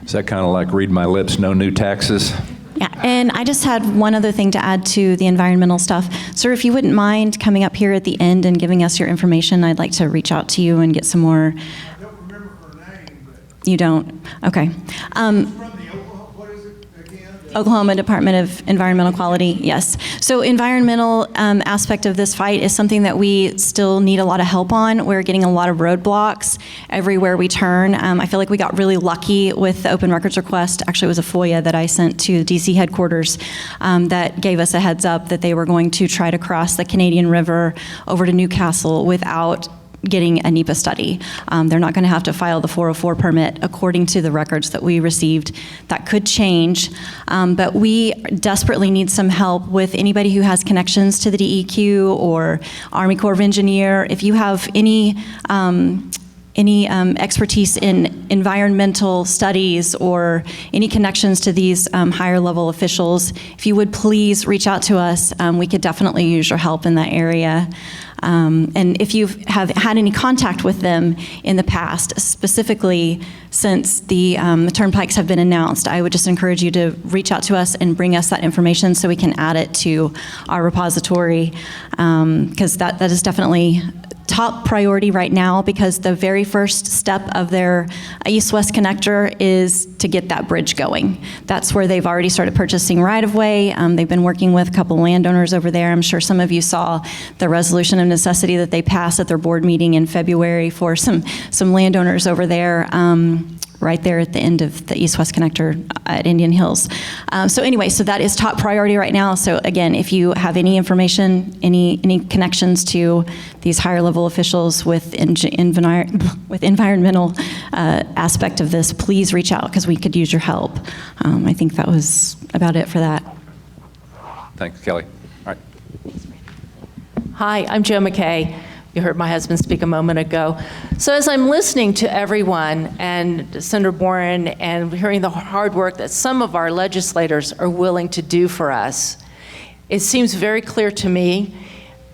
Is that kind of like read my lips, no new taxes? Yeah, and I just had one other thing to add to the environmental stuff. Sir, if you wouldn't mind coming up here at the end and giving us your information, I'd like to reach out to you and get some more. I don't remember her name. But You don't? Okay. from the Oklahoma, what is it again? Oklahoma Department of Environmental Quality, yes. So environmental aspect of this fight is something that we still need a lot of help on. We're getting a lot of roadblocks everywhere we turn. I feel like we got really lucky with the open records request. Actually, it was a FOIA that I sent to DC headquarters that gave us a heads up that they were going to try to cross the Canadian River over to Newcastle without getting a NEPA study. They're not going to have to file the 404 permit according to the records that we received. That could change, but we desperately need some help with anybody who has connections to the DEQ or Army Corps of Engineer. If you have any expertise in environmental studies or any connections to these higher level officials, if you would please reach out to us. We could definitely use your help in that area. And if you have had any contact with them in the past, specifically since the turnpikes have been announced, I would just encourage you to reach out to us and bring us that information so we can add it to our repository, because that is definitely top priority right now, because the very first step of their east-west connector is to get that bridge going. That's where they've already started purchasing right-of-way. They've been working with a couple landowners over there. I'm sure some of you saw the resolution of necessity that they passed at their board meeting in February for some landowners over there. Right there at the end of the east-west connector at Indian Hills. So anyway, so that is top priority right now. So again, if you have any information, any connections to these higher level officials with environmental aspect of this, please reach out, because we could use your help. I think that was about it for that. Thanks, Kelly. All right. Hi, I'm Joe McKay. You heard my husband speak a moment ago. So as I'm listening to everyone and Senator Boren and hearing the hard work that some of our legislators are willing to do for us, it seems very clear to me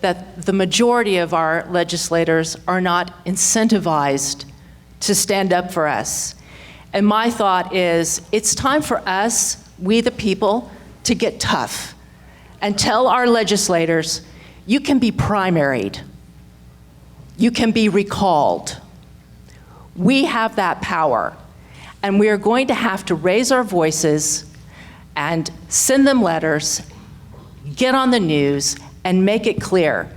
that the majority of our legislators are not incentivized to stand up for us. And my thought is, it's time for us, we the people, to get tough and tell our legislators, you can be primaried. You can be recalled. We have that power, and we are going to have to raise our voices and send them letters, get on the news, and make it clear.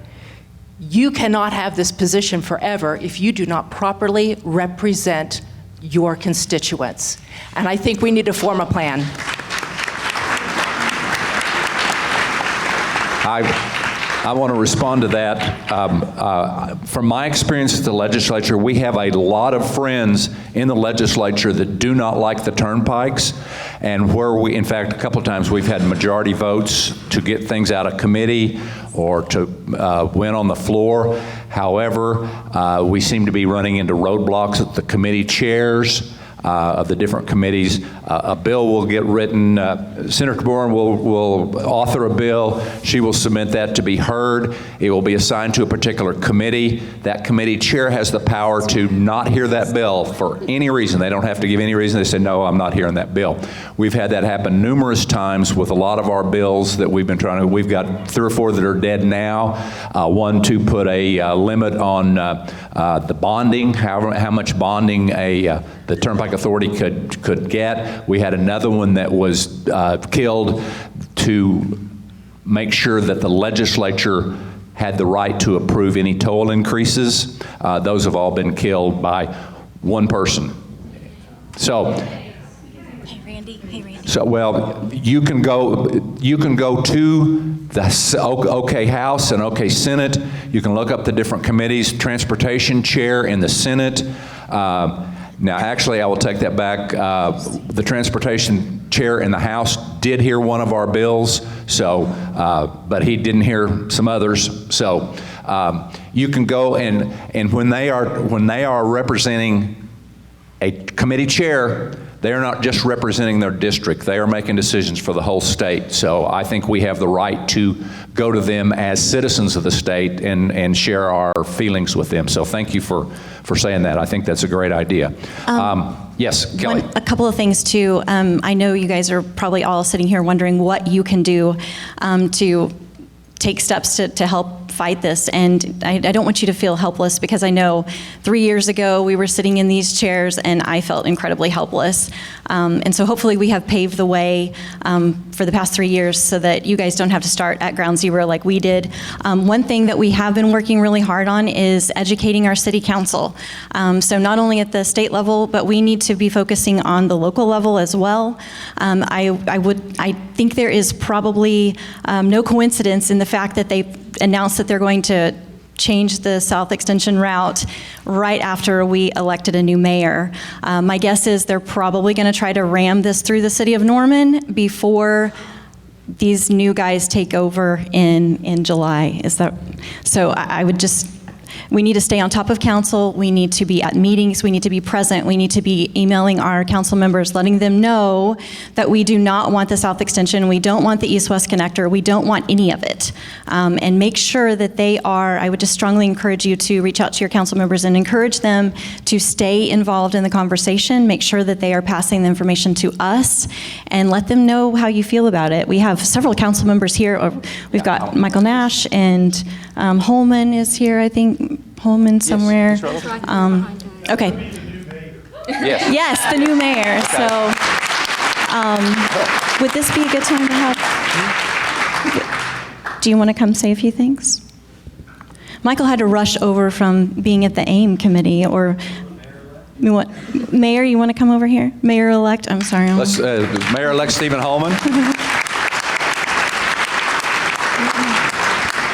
You cannot have this position forever if you do not properly represent your constituents. And I think we need to form a plan. I want to respond to that. From my experience at the legislature, we have a lot of friends in the legislature that do not like the turnpikes, and where we, in fact, a couple of times we've had majority votes to get things out of committee or to win on the floor. However, we seem to be running into roadblocks at the committee chairs of the different committees. A bill will get written. Senator Boren will author a bill. She will submit that to be heard. It will be assigned to a particular committee. That committee chair has the power to not hear that bill for any reason. They don't have to give any reason. They say, no, I'm not hearing that bill. We've had that happen numerous times with a lot of our bills that we've been trying to. We've got 3 or 4 that are dead now. One to put a limit on the bonding, how much bonding the Turnpike Authority could get. We had another one that was killed to make sure that the legislature had the right to approve any toll increases. Those have all been killed by one person. So, Hey, Randy. so well, you can go to the OK House and OK Senate. You can look up the different committees. Transportation chair in the Senate. Now, actually, I will take that back. The transportation chair in the House did hear one of our bills, so, but he didn't hear some others. So, you can go and when they are representing a committee chair, they are not just representing their district. They are making decisions for the whole state. So I think we have the right to go to them as citizens of the state and share our feelings with them. So thank you for saying that. I think that's a great idea. Yes, Kelly. A couple of things too. I know you guys are probably all sitting here wondering what you can do to take steps to help fight this, and I don't want you to feel helpless, because I know 3 years ago we were sitting in these chairs and I felt incredibly helpless. And so hopefully we have paved the way for the past 3 years so that you guys don't have to start at ground zero like we did. One thing that we have been working really hard on is educating our city council. So not only at the state level, but we need to be focusing on the local level as well. I think there is probably no coincidence in the fact that they announced that they're going to changed the South Extension route right after we elected a new mayor. My guess is they're probably going to try to ram this through the city of Norman before these new guys take over in July. Is that so? I would just. We need to stay on top of council. We need to be at meetings. We need to be present. We need to be emailing our council members, letting them know that we do not want the South Extension. We don't want the East-West Connector. We don't want any of it. And make sure that they are, I would just strongly encourage you to reach out to your council members and encourage them to stay involved in the conversation. Make sure that they are passing the information to us and let them know how you feel about it. We have several council members here. We've got Michael Nash and Holman is here, I think. Holman somewhere. Okay. Yes. Yes, the new mayor. So would this be a good time to have? Do you want to come say a few things? Michael had to rush over from being at the AIM committee, or Mayor, you want to come over here? Mayor-elect, I'm sorry. Let's, Mayor-elect Stephen Holman.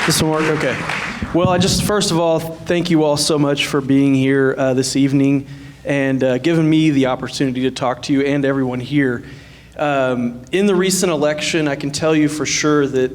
This will work, okay. Well, I just, first of all, thank you all so much for being here this evening and giving me the opportunity to talk to you and everyone here. In the recent election, I can tell you for sure that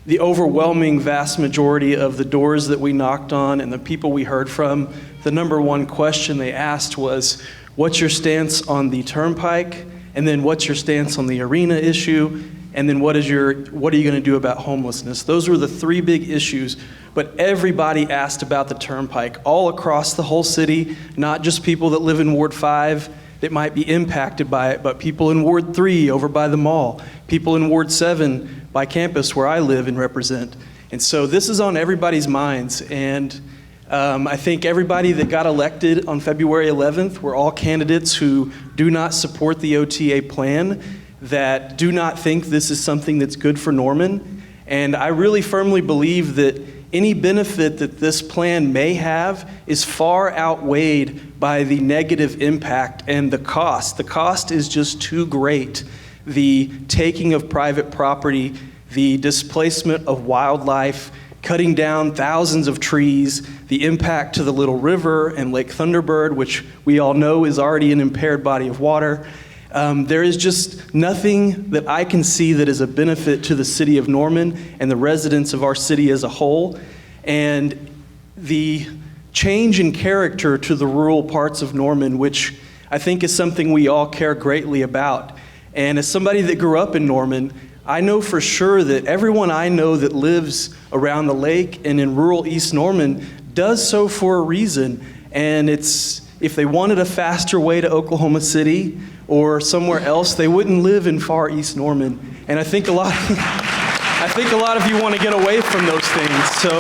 the overwhelming vast majority of the doors that we knocked on and the people we heard from, the number one question they asked was, what's your stance on the Turnpike? And then what's your stance on the arena issue? And then what are you going to do about homelessness? Those were the three big issues. But everybody asked about the Turnpike all across the whole city, not just people that live in Ward 5 that might be impacted by it, but people in Ward 3 over by the mall, people in Ward 7 by campus where I live and represent. And so this is on everybody's minds. And I think everybody that got elected on February 11th were all candidates who do not support the OTA plan, that do not think this is something that's good for Norman. And I really firmly believe that any benefit that this plan may have is far outweighed by the negative impact and the cost. The cost is just too great. The taking of private property, the displacement of wildlife, cutting down thousands of trees, the impact to the Little River and Lake Thunderbird, which we all know is already an impaired body of water. There is just nothing that I can see that is a benefit to the city of Norman and the residents of our city as a whole. And the change in character to the rural parts of Norman, which I think is something we all care greatly about. And as somebody that grew up in Norman, I know for sure that everyone I know that lives around the lake and in rural East Norman does so for a reason. And it's, if they wanted a faster way to Oklahoma City or somewhere else, they wouldn't live in far East Norman. And I think a lot of you want to get away from those things. So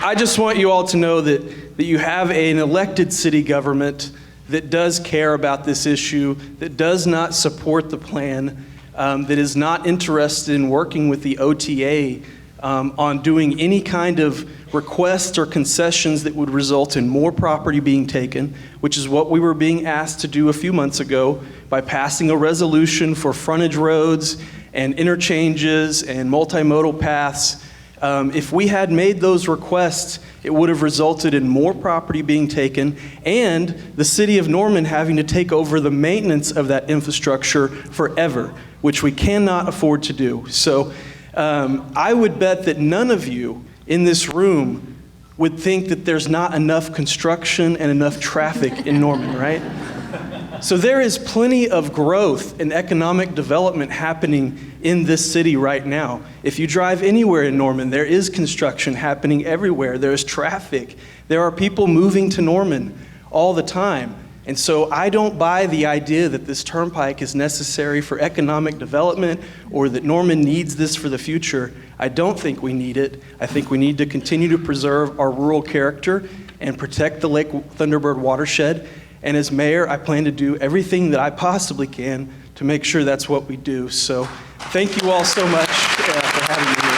I just want you all to know that you have an elected city government that does care about this issue, that does not support the plan, that is not interested in working with the OTA on doing any kind of requests or concessions that would result in more property being taken, which is what we were being asked to do a few months ago by passing a resolution for frontage roads and interchanges and multimodal paths. If we had made those requests, it would have resulted in more property being taken and the city of Norman having to take over the maintenance of that infrastructure forever, which we cannot afford to do. So I would bet that none of you in this room would think that there's not enough construction and enough traffic in Norman, right? So there is plenty of growth and economic development happening in this city right now. If you drive anywhere in Norman, there is construction happening everywhere. There's traffic. There are people moving to Norman all the time. And so I don't buy the idea that this turnpike is necessary for economic development or that Norman needs this for the future. I don't think we need it. I think we need to continue to preserve our rural character and protect the Lake Thunderbird watershed. And as mayor, I plan to do everything that I possibly can to make sure that's what we do. So thank you all so much for having me here.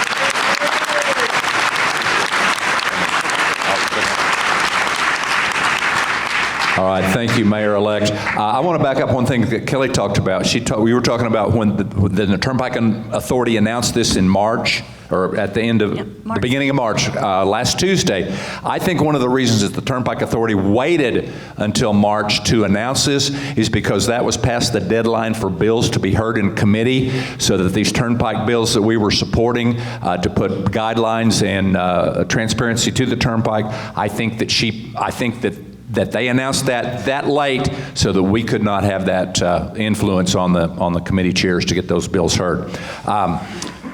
All right, thank you, Mayor-elect. I want to back up one thing that Kelly talked about. We were talking about when the Turnpike Authority announced this in March, or at the end of the beginning of March, last Tuesday. I think one of the reasons that the Turnpike Authority waited until March to announce this is because that was past the deadline for bills to be heard in committee, so that these Turnpike bills that we were supporting to put guidelines and transparency to the Turnpike, I think that they announced that late so that we could not have that influence on the committee chairs to get those bills heard.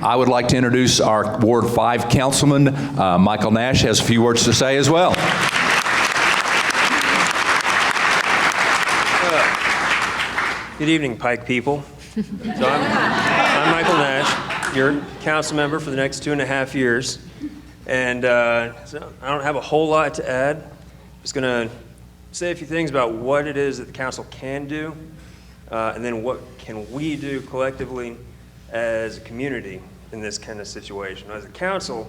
I would like to introduce our Ward 5 councilman. Michael Nash has a few words to say as well. Good evening, Pike people. So I'm Michael Nash, your council member for the next 2.5 years. And so I don't have a whole lot to add. Just going to say a few things about what it is that the council can do, and then what can we do collectively as a community in this kind of situation. As a council,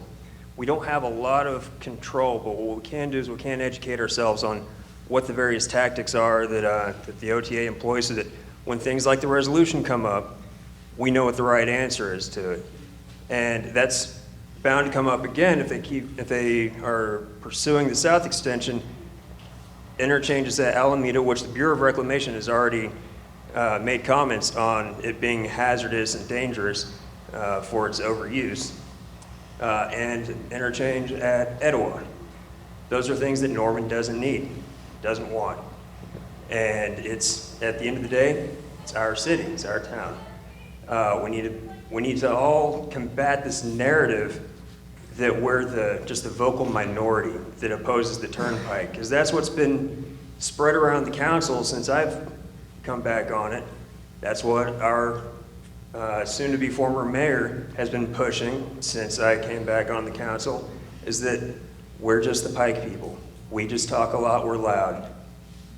we don't have a lot of control, but what we can do is we can educate ourselves on what the various tactics are that the OTA employs, so that when things like the resolution come up, we know what the right answer is to it. And that's bound to come up again if they are pursuing the south extension. Interchanges at Alameda, which the Bureau of Reclamation has already made comments on it being hazardous and dangerous for its overuse, and interchange at Etowah. Those are things that Norman doesn't need, doesn't want. And it's, at the end of the day, it's our city, it's our town. We need to all combat this narrative that we're just the vocal minority that opposes the Turnpike, because that's what's been spread around the council since I've come back on it. That's what our soon-to-be former mayor has been pushing since I came back on the council, is that we're just the Pike people. We just talk a lot, we're loud.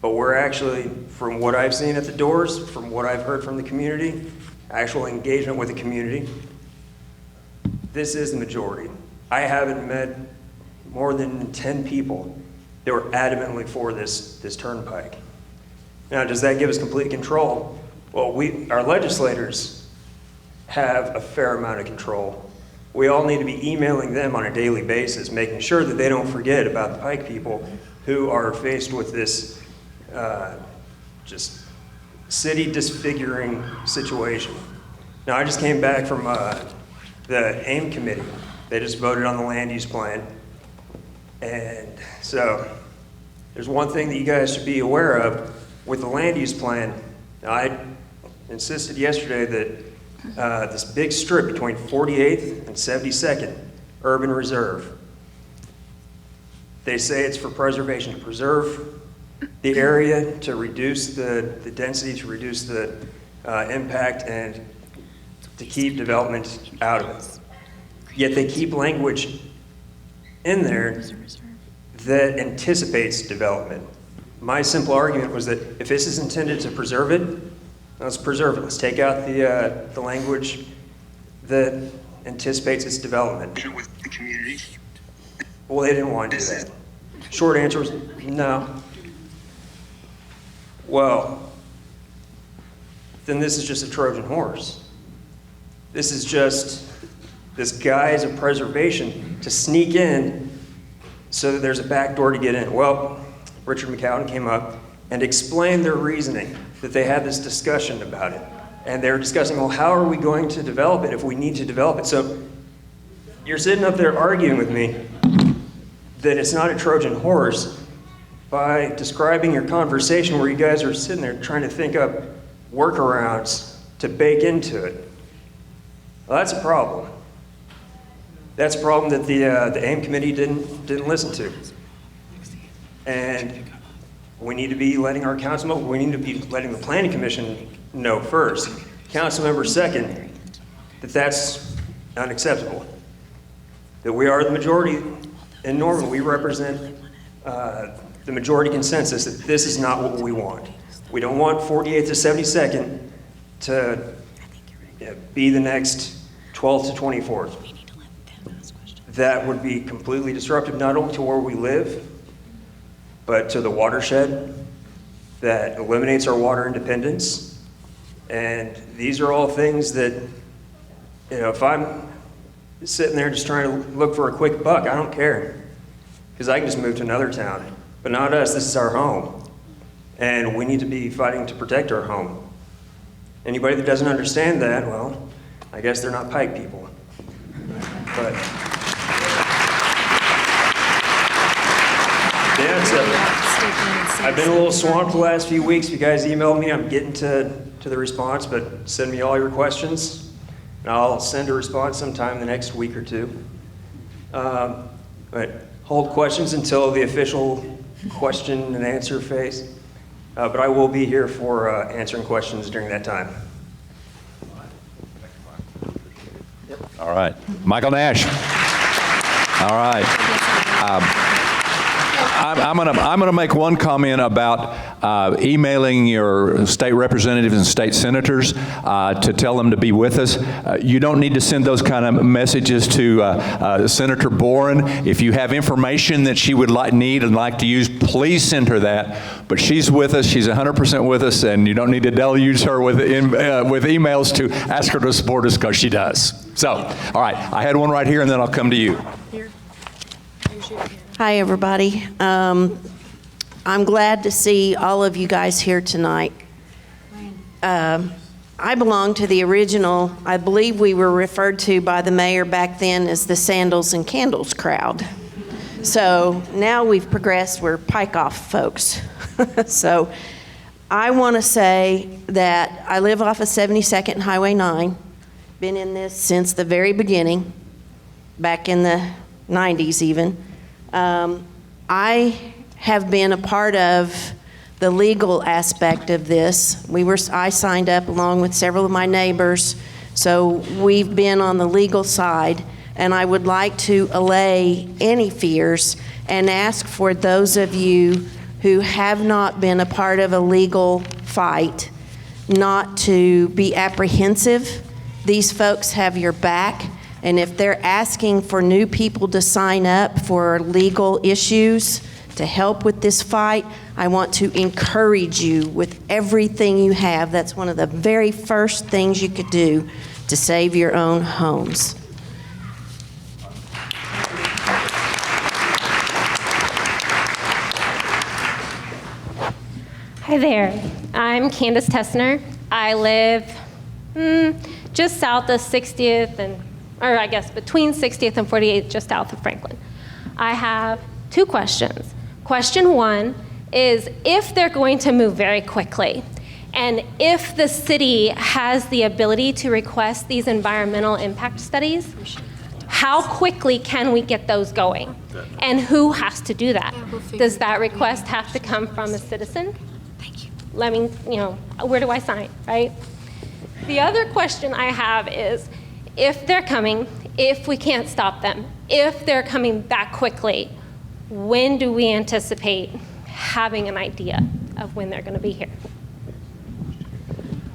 But we're actually, from what I've seen at the doors, from what I've heard from the community, actual engagement with the community, this is the majority. I haven't met more than 10 people that were adamantly for this Turnpike. Now, does that give us complete control? Well, our legislators have a fair amount of control. We all need to be emailing them on a daily basis, making sure that they don't forget about the Pike people who are faced with this just city disfiguring situation. Now, I just came back from the AIM committee. They just voted on the land use plan. And so there's one thing that you guys should be aware of with the land use plan. Now, I insisted yesterday that this big strip between 48th and 72nd, urban reserve, they say it's for preservation, to preserve the area, to reduce the density, to reduce the impact, and to keep development out of it. Yet they keep language in there that anticipates development. My simple argument was that if this is intended to preserve it, let's preserve it. Let's take out the language that anticipates its development. With the community? Well, they didn't want to do that. Short answer was no. Well, then this is just a Trojan horse. This is just this guise of preservation to sneak in so that there's a back door to get in. Well, Richard McCowan came up and explained their reasoning, that they had this discussion about it. And they were discussing, well, how are we going to develop it if we need to develop it? So you're sitting up there arguing with me that it's not a Trojan horse by describing your conversation where you guys are sitting there trying to think up workarounds to bake into it. Well, that's a problem. That's a problem that the AIM committee didn't listen to. And we need to be letting our council know, we need to be letting the planning commission know first, council member second, that that's unacceptable. That we are the majority in Norman. We represent the majority consensus that this is not what we want. We don't want 48th to 72nd to be the next 12th to 24th. That would be completely disruptive, not only to where we live, but to the watershed, that eliminates our water independence. And these are all things that, if I'm sitting there just trying to look for a quick buck. I don't care, because I can just move to another town. But not us. This is our home, and we need to be fighting to protect our home. Anybody that doesn't understand that, well, I guess they're not Pike people. But yeah, I've been a little swamped the last few weeks. You guys emailed me. I'm getting to the response, but send me all your questions, and I'll send a response sometime in the next week or two. But hold questions until the official question and answer phase. But I will be here for answering questions during that time. All right. Michael Nash. All right. I'm going to make one comment about emailing your state representatives and state senators to tell them to be with us. You don't need to send those kind of messages to Senator Boren. If you have information that she would need and like to use, please send her that. But she's with us. She's 100% with us, and you don't need to deluge her with emails to ask her to support us, because she does. So, all right. I had one right here, and then I'll come to you. Hi, everybody. I'm glad to see all of you guys here tonight. I belong to the original, I believe we were referred to by the mayor back then as the Sandals and Candles crowd. So now we've progressed, we're Pike off folks. So I want to say that I live off of 72nd and Highway 9. Been in this since the very beginning, back in the 90s even. I have been a part of the legal aspect of this. I signed up along with several of my neighbors, so we've been on the legal side, and I would like to allay any fears and ask for those of you who have not been a part of a legal fight not to be apprehensive. These folks have your back. And if they're asking for new people to sign up for legal issues to help with this fight, I want to encourage you with everything you have. That's one of the very first things you could do to save your own homes. Hi there. I'm Candace Tessner. I live just south of 60th or I guess between 60th and 48th, just south of Franklin. I have two questions. Question one is, if they're going to move very quickly, and if the city has the ability to request these environmental impact studies, how quickly can we get those going? And who has to do that? Does that request have to come from a citizen? Thank you. Let me, where do I sign, right? The other question I have is, if they're coming, if we can't stop them, if they're coming back quickly, when do we anticipate having an idea of when they're going to be here?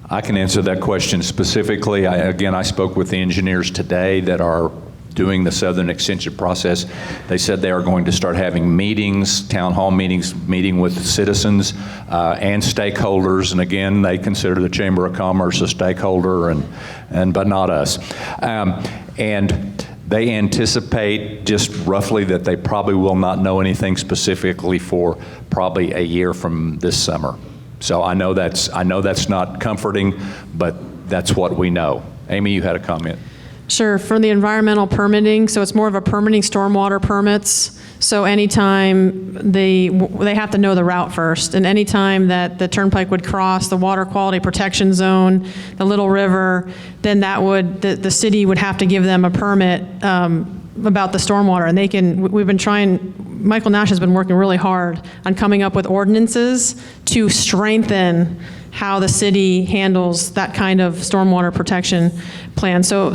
I can answer that question specifically. I spoke with the engineers today that are doing the Southern Extension process. They said they are going to start having meetings, town hall meetings, meeting with citizens and stakeholders. And again, they consider the Chamber of Commerce a stakeholder, but not us. And they anticipate just roughly that they probably will not know anything specifically for probably a year from this summer. So I know that's not comforting, but that's what we know. Amy, you had a comment. Sure, for the environmental permitting, so it's more of a permitting stormwater permits. So anytime they have to know the route first, and anytime that the turnpike would cross the water quality protection zone, the Little River, then the city would have to give them a permit about the stormwater. And we've been trying, Michael Nash has been working really hard on coming up with ordinances to strengthen how the city handles that kind of stormwater protection plan. So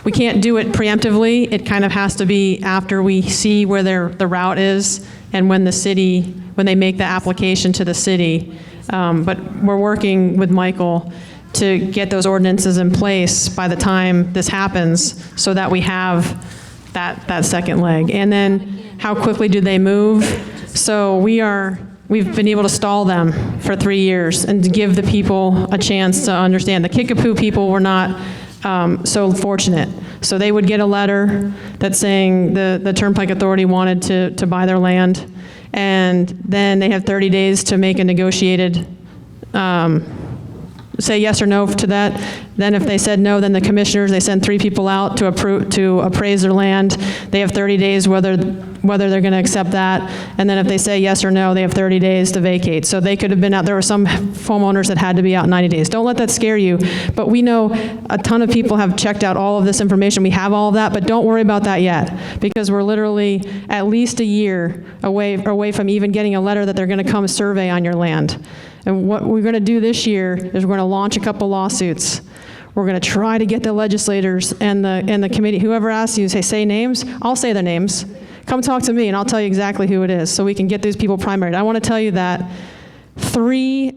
we can't do it preemptively. It kind of has to be after we see where the route is and when they make the application to the city. But we're working with Michael to get those ordinances in place by the time this happens so that we have that second leg. And then how quickly do they move? So we've been able to stall them for 3 years and to give the people a chance to understand. The Kickapoo people were not so fortunate. So they would get a letter that's saying the Turnpike Authority wanted to buy their land, and then they have 30 days to make a negotiated, say yes or no to that. Then if they said no, then the commissioners, they send 3 people out to appraise their land. They have 30 days whether they're going to accept that. And then if they say yes or no, they have 30 days to vacate. So they could have been out. There were some homeowners that had to be out 90 days. Don't let that scare you. But we know a ton of people have checked out all of this information. We have all of that, but don't worry about that yet, because we're literally at least a year away from even getting a letter that they're going to come survey on your land. And what we're going to do this year is we're going to launch a couple lawsuits. We're going to try to get the legislators and the committee, whoever asks you, say names, I'll say their names. Come talk to me and I'll tell you exactly who it is so we can get these people primaried. I want to tell you that 3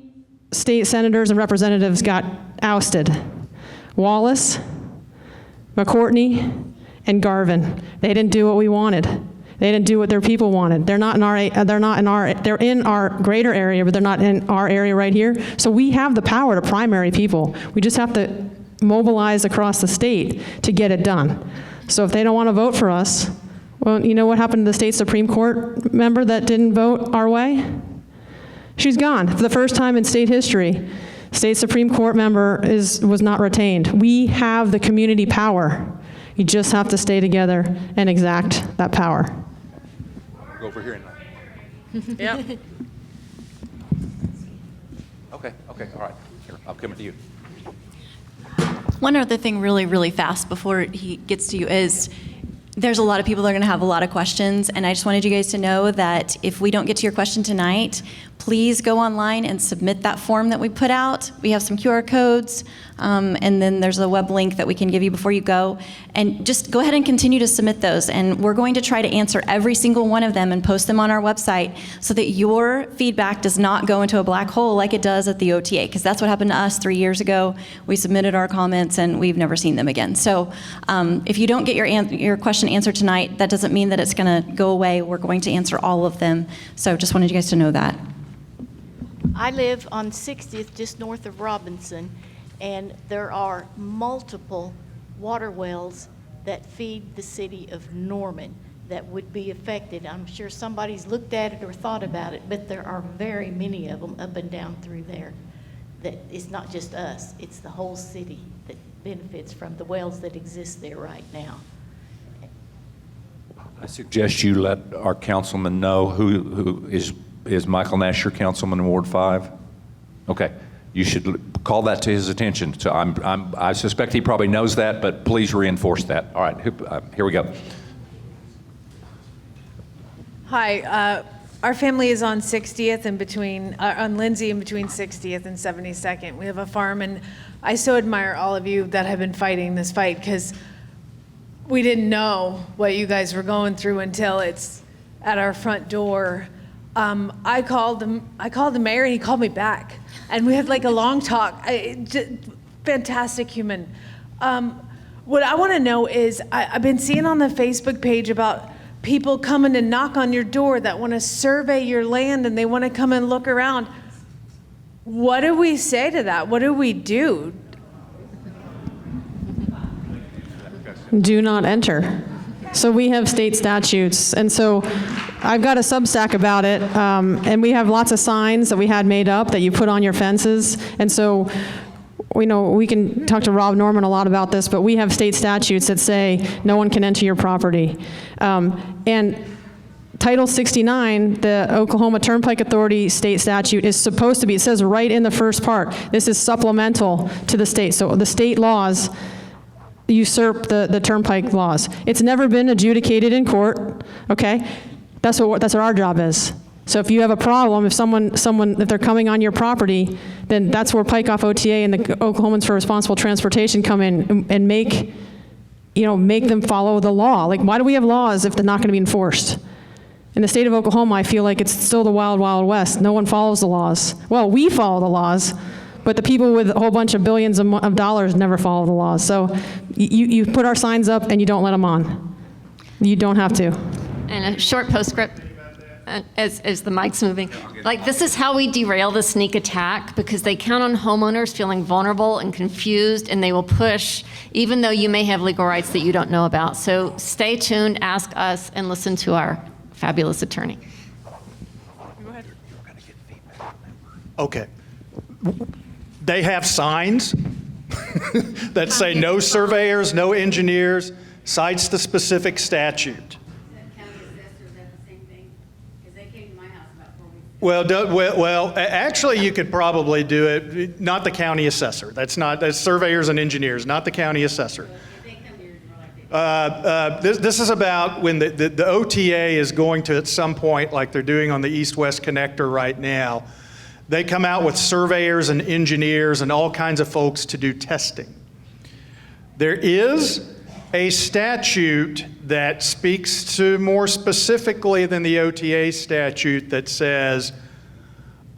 state senators and representatives got ousted. Wallace, McCourtney, and Garvin. They didn't do what we wanted. They didn't do what their people wanted. They're in our greater area, but they're not in our area right here. So we have the power to primary people. We just have to mobilize across the state to get it done. So if they don't want to vote for us, well, you know what happened to the state Supreme Court member that didn't vote our way? She's gone. For the first time in state history, state Supreme Court member was not retained. We have the community power. You just have to stay together and exact that power. Go over here and. Yeah. Okay, all right. Here, I'll come to you. One other thing really, really fast before he gets to you is there's a lot of people that are going to have a lot of questions, and I just wanted you guys to know that if we don't get to your question tonight, please go online and submit that form that we put out. We have some QR codes, and then there's a web link that we can give you before you go. And just go ahead and continue to submit those. And we're going to try to answer every single one of them and post them on our website so that your feedback does not go into a black hole like it does at the OTA, because that's what happened to us 3 years ago. We submitted our comments and we've never seen them again. So if you don't get your question answered tonight, that doesn't mean that it's going to go away. We're going to answer all of them. So just wanted you guys to know that. I live on 60th, just north of Robinson, and there are multiple water wells that feed the city of Norman that would be affected. I'm sure somebody's looked at it or thought about it, but there are very many of them up and down through there. That it's not just us, it's the whole city that benefits from the wells that exist there right now. I suggest you let our councilman know who is Michael Nash your councilman in Ward 5? Okay, you should call that to his attention. So I suspect he probably knows that, but please reinforce that. All right, here we go. Hi, our family is on 60th and on Lindsay in between 60th and 72nd. We have a farm, and I so admire all of you that have been fighting this fight, because we didn't know what you guys were going through until it's at our front door. I called the mayor and he called me back, and we had like a long talk. Fantastic human. What I want to know is I've been seeing on the Facebook page about people coming to knock on your door that want to survey your land and they want to come and look around. What do we say to that? What do we do? Do not enter. So we have state statutes, and so I've got a Substack about it, and we have lots of signs that we had made up that you put on your fences, and so we can talk to Rob Norman a lot about this, but we have state statutes that say no one can enter your property. And Title 69, the Oklahoma Turnpike Authority state statute, is supposed to be, it says right in the first part, this is supplemental to the state. So the state laws usurp the turnpike laws. It's never been adjudicated in court, okay? That's what our job is. So if you have a problem, if they're coming on your property, then that's where PIKE and the Oklahomans for Responsible Transportation come in and make them follow the law. Like, why do we have laws if they're not going to be enforced? In the state of Oklahoma, I feel like it's still the wild, wild west. No one follows the laws. Well, we follow the laws, but the people with a whole bunch of billions of dollars never follow the laws. So you put our signs up and you don't let them on. You don't have to. And a short postscript. as the mic's moving. Like, this is how we derail the sneak attack, because they count on homeowners feeling vulnerable and confused, and they will push, even though you may have legal rights that you don't know about. So stay tuned, ask us, and listen to our fabulous attorney. Okay. They have signs that say no surveyors, no engineers, cites the specific statute. Well, actually, you could probably do it, not the county assessor. That's surveyors and engineers, not the county assessor. This is about when the OTA is going to, at some point, like they're doing on the East-West Connector right now, they come out with surveyors and engineers and all kinds of folks to do testing. There is a statute that speaks to more specifically than the OTA statute that says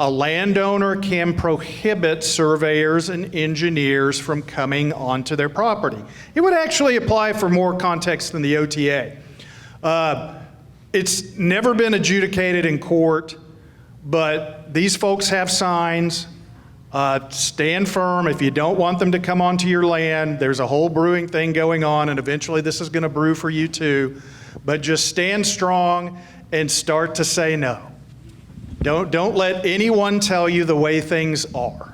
a landowner can prohibit surveyors and engineers from coming onto their property. It would actually apply for more context than the OTA. It's never been adjudicated in court, but these folks have signs. Stand firm. If you don't want them to come onto your land, there's a whole brewing thing going on, and eventually this is going to brew for you too. But just stand strong and start to say no. Don't let anyone tell you the way things are.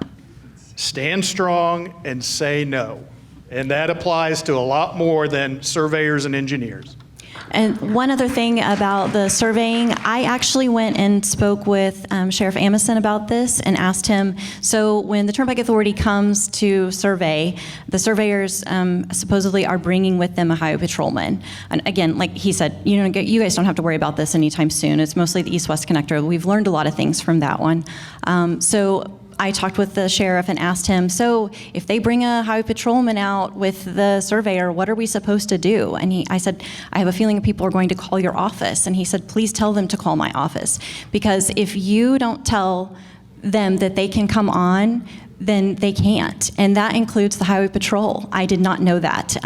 Stand strong and say no. And that applies to a lot more than surveyors and engineers. And one other thing about the surveying, I actually went and spoke with Sheriff Amison about this and asked him, so when the Turnpike Authority comes to survey, the surveyors supposedly are bringing with them a highway patrolman. And again, like he said, you guys don't have to worry about this anytime soon. It's mostly the East-West Connector. We've learned a lot of things from that one. So I talked with the sheriff and asked him, so if they bring a highway patrolman out with the surveyor, what are we supposed to do? And I said, I have a feeling people are going to call your office. And he said, please tell them to call my office. Because if you don't tell them that they can come on, then they can't. And that includes the highway patrol. I did not know that.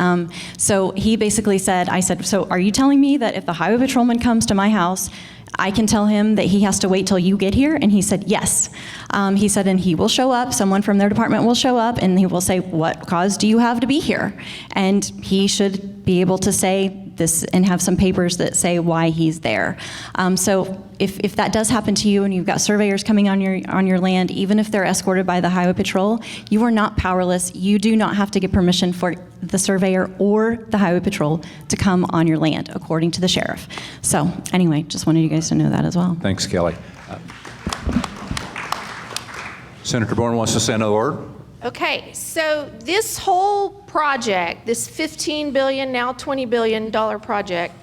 So he basically said, I said, so are you telling me that if the highway patrolman comes to my house, I can tell him that he has to wait till you get here? And he said, yes. He said, and he will show up, someone from their department will show up, and he will say, what cause do you have to be here? And he should be able to say this and have some papers that say why he's there. So if that does happen to you and you've got surveyors coming on your land, even if they're escorted by the highway patrol, you are not powerless. You do not have to get permission for the surveyor or the highway patrol to come on your land, according to the sheriff. So anyway, just wanted you guys to know that as well. Thanks, Kelly. Senator Boren wants to say another word. Okay, so this whole project, this $15 billion, now $20 billion project,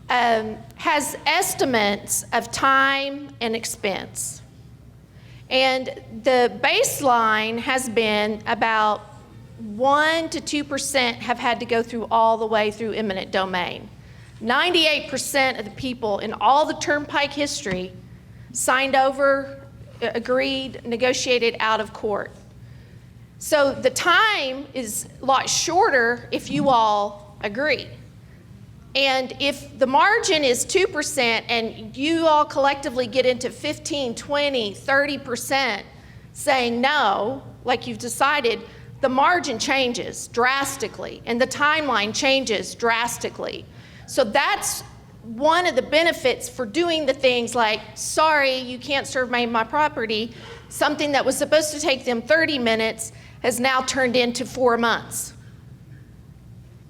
has estimates of time and expense. And the baseline has been about 1% to 2% have had to go through all the way through eminent domain. 98% of the people in all the Turnpike history signed over, agreed, negotiated out of court. So the time is a lot shorter if you all agree. And if the margin is 2% and you all collectively get into 15, 20, 30% saying no, like you've decided, the margin changes drastically and the timeline changes drastically. So that's one of the benefits for doing the things like, sorry, you can't survey my property. Something that was supposed to take them 30 minutes has now turned into 4 months.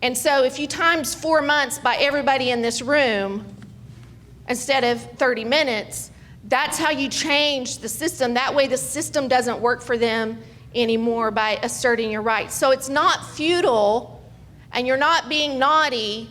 And so if you times 4 months by everybody in this room, instead of 30 minutes, that's how you change the system. That way the system doesn't work for them anymore by asserting your rights. So it's not futile, and you're not being naughty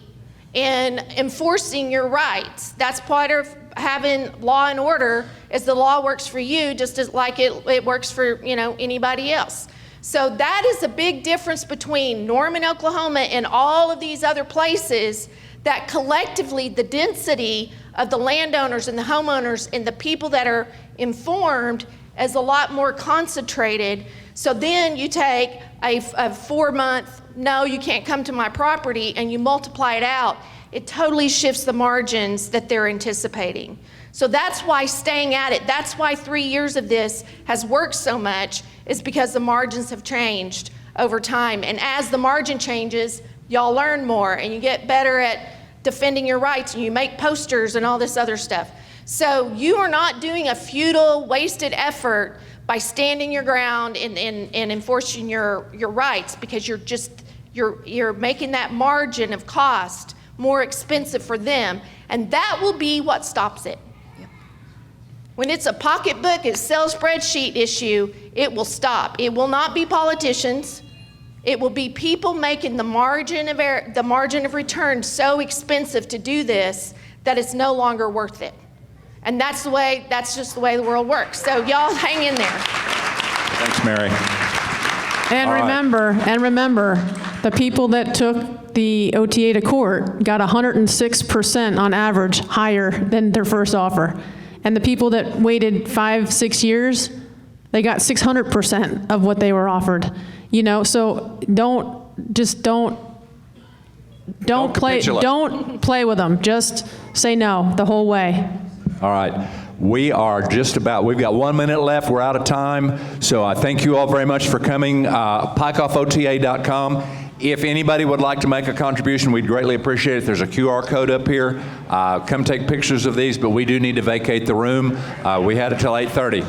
in enforcing your rights. That's part of having law and order, is the law works for you just as like it works for anybody else. So that is a big difference between Norman, Oklahoma, and all of these other places, that collectively the density of the landowners and the homeowners and the people that are informed is a lot more concentrated. So then you take a 4 month, no, you can't come to my property, and you multiply it out, it totally shifts the margins that they're anticipating. So that's why staying at it, that's why 3 years of this has worked so much, is because the margins have changed over time. And as the margin changes, y'all learn more and you get better at defending your rights and you make posters and all this other stuff. So you are not doing a futile, wasted effort by standing your ground and enforcing your rights, because you're making that margin of cost more expensive for them, and that will be what stops it. When it's a pocketbook, Excel spreadsheet issue, it will stop. It will not be politicians. It will be people making the margin of return so expensive to do this that it's no longer worth it. And that's just the way the world works. So y'all hang in there. Thanks, Mary. And remember, the people that took the OTA to court got 106% on average higher than their first offer. And the people that waited 5-6 years, they got 600% of what they were offered. You know, so don't play with them. Just say no the whole way. All right. We've got 1 minute left. We're out of time. So I thank you all very much for coming. Pikeoffota.com. If anybody would like to make a contribution, we'd greatly appreciate it. There's a QR code up here. Come take pictures of these, but we do need to vacate the room. We had it till 8:30.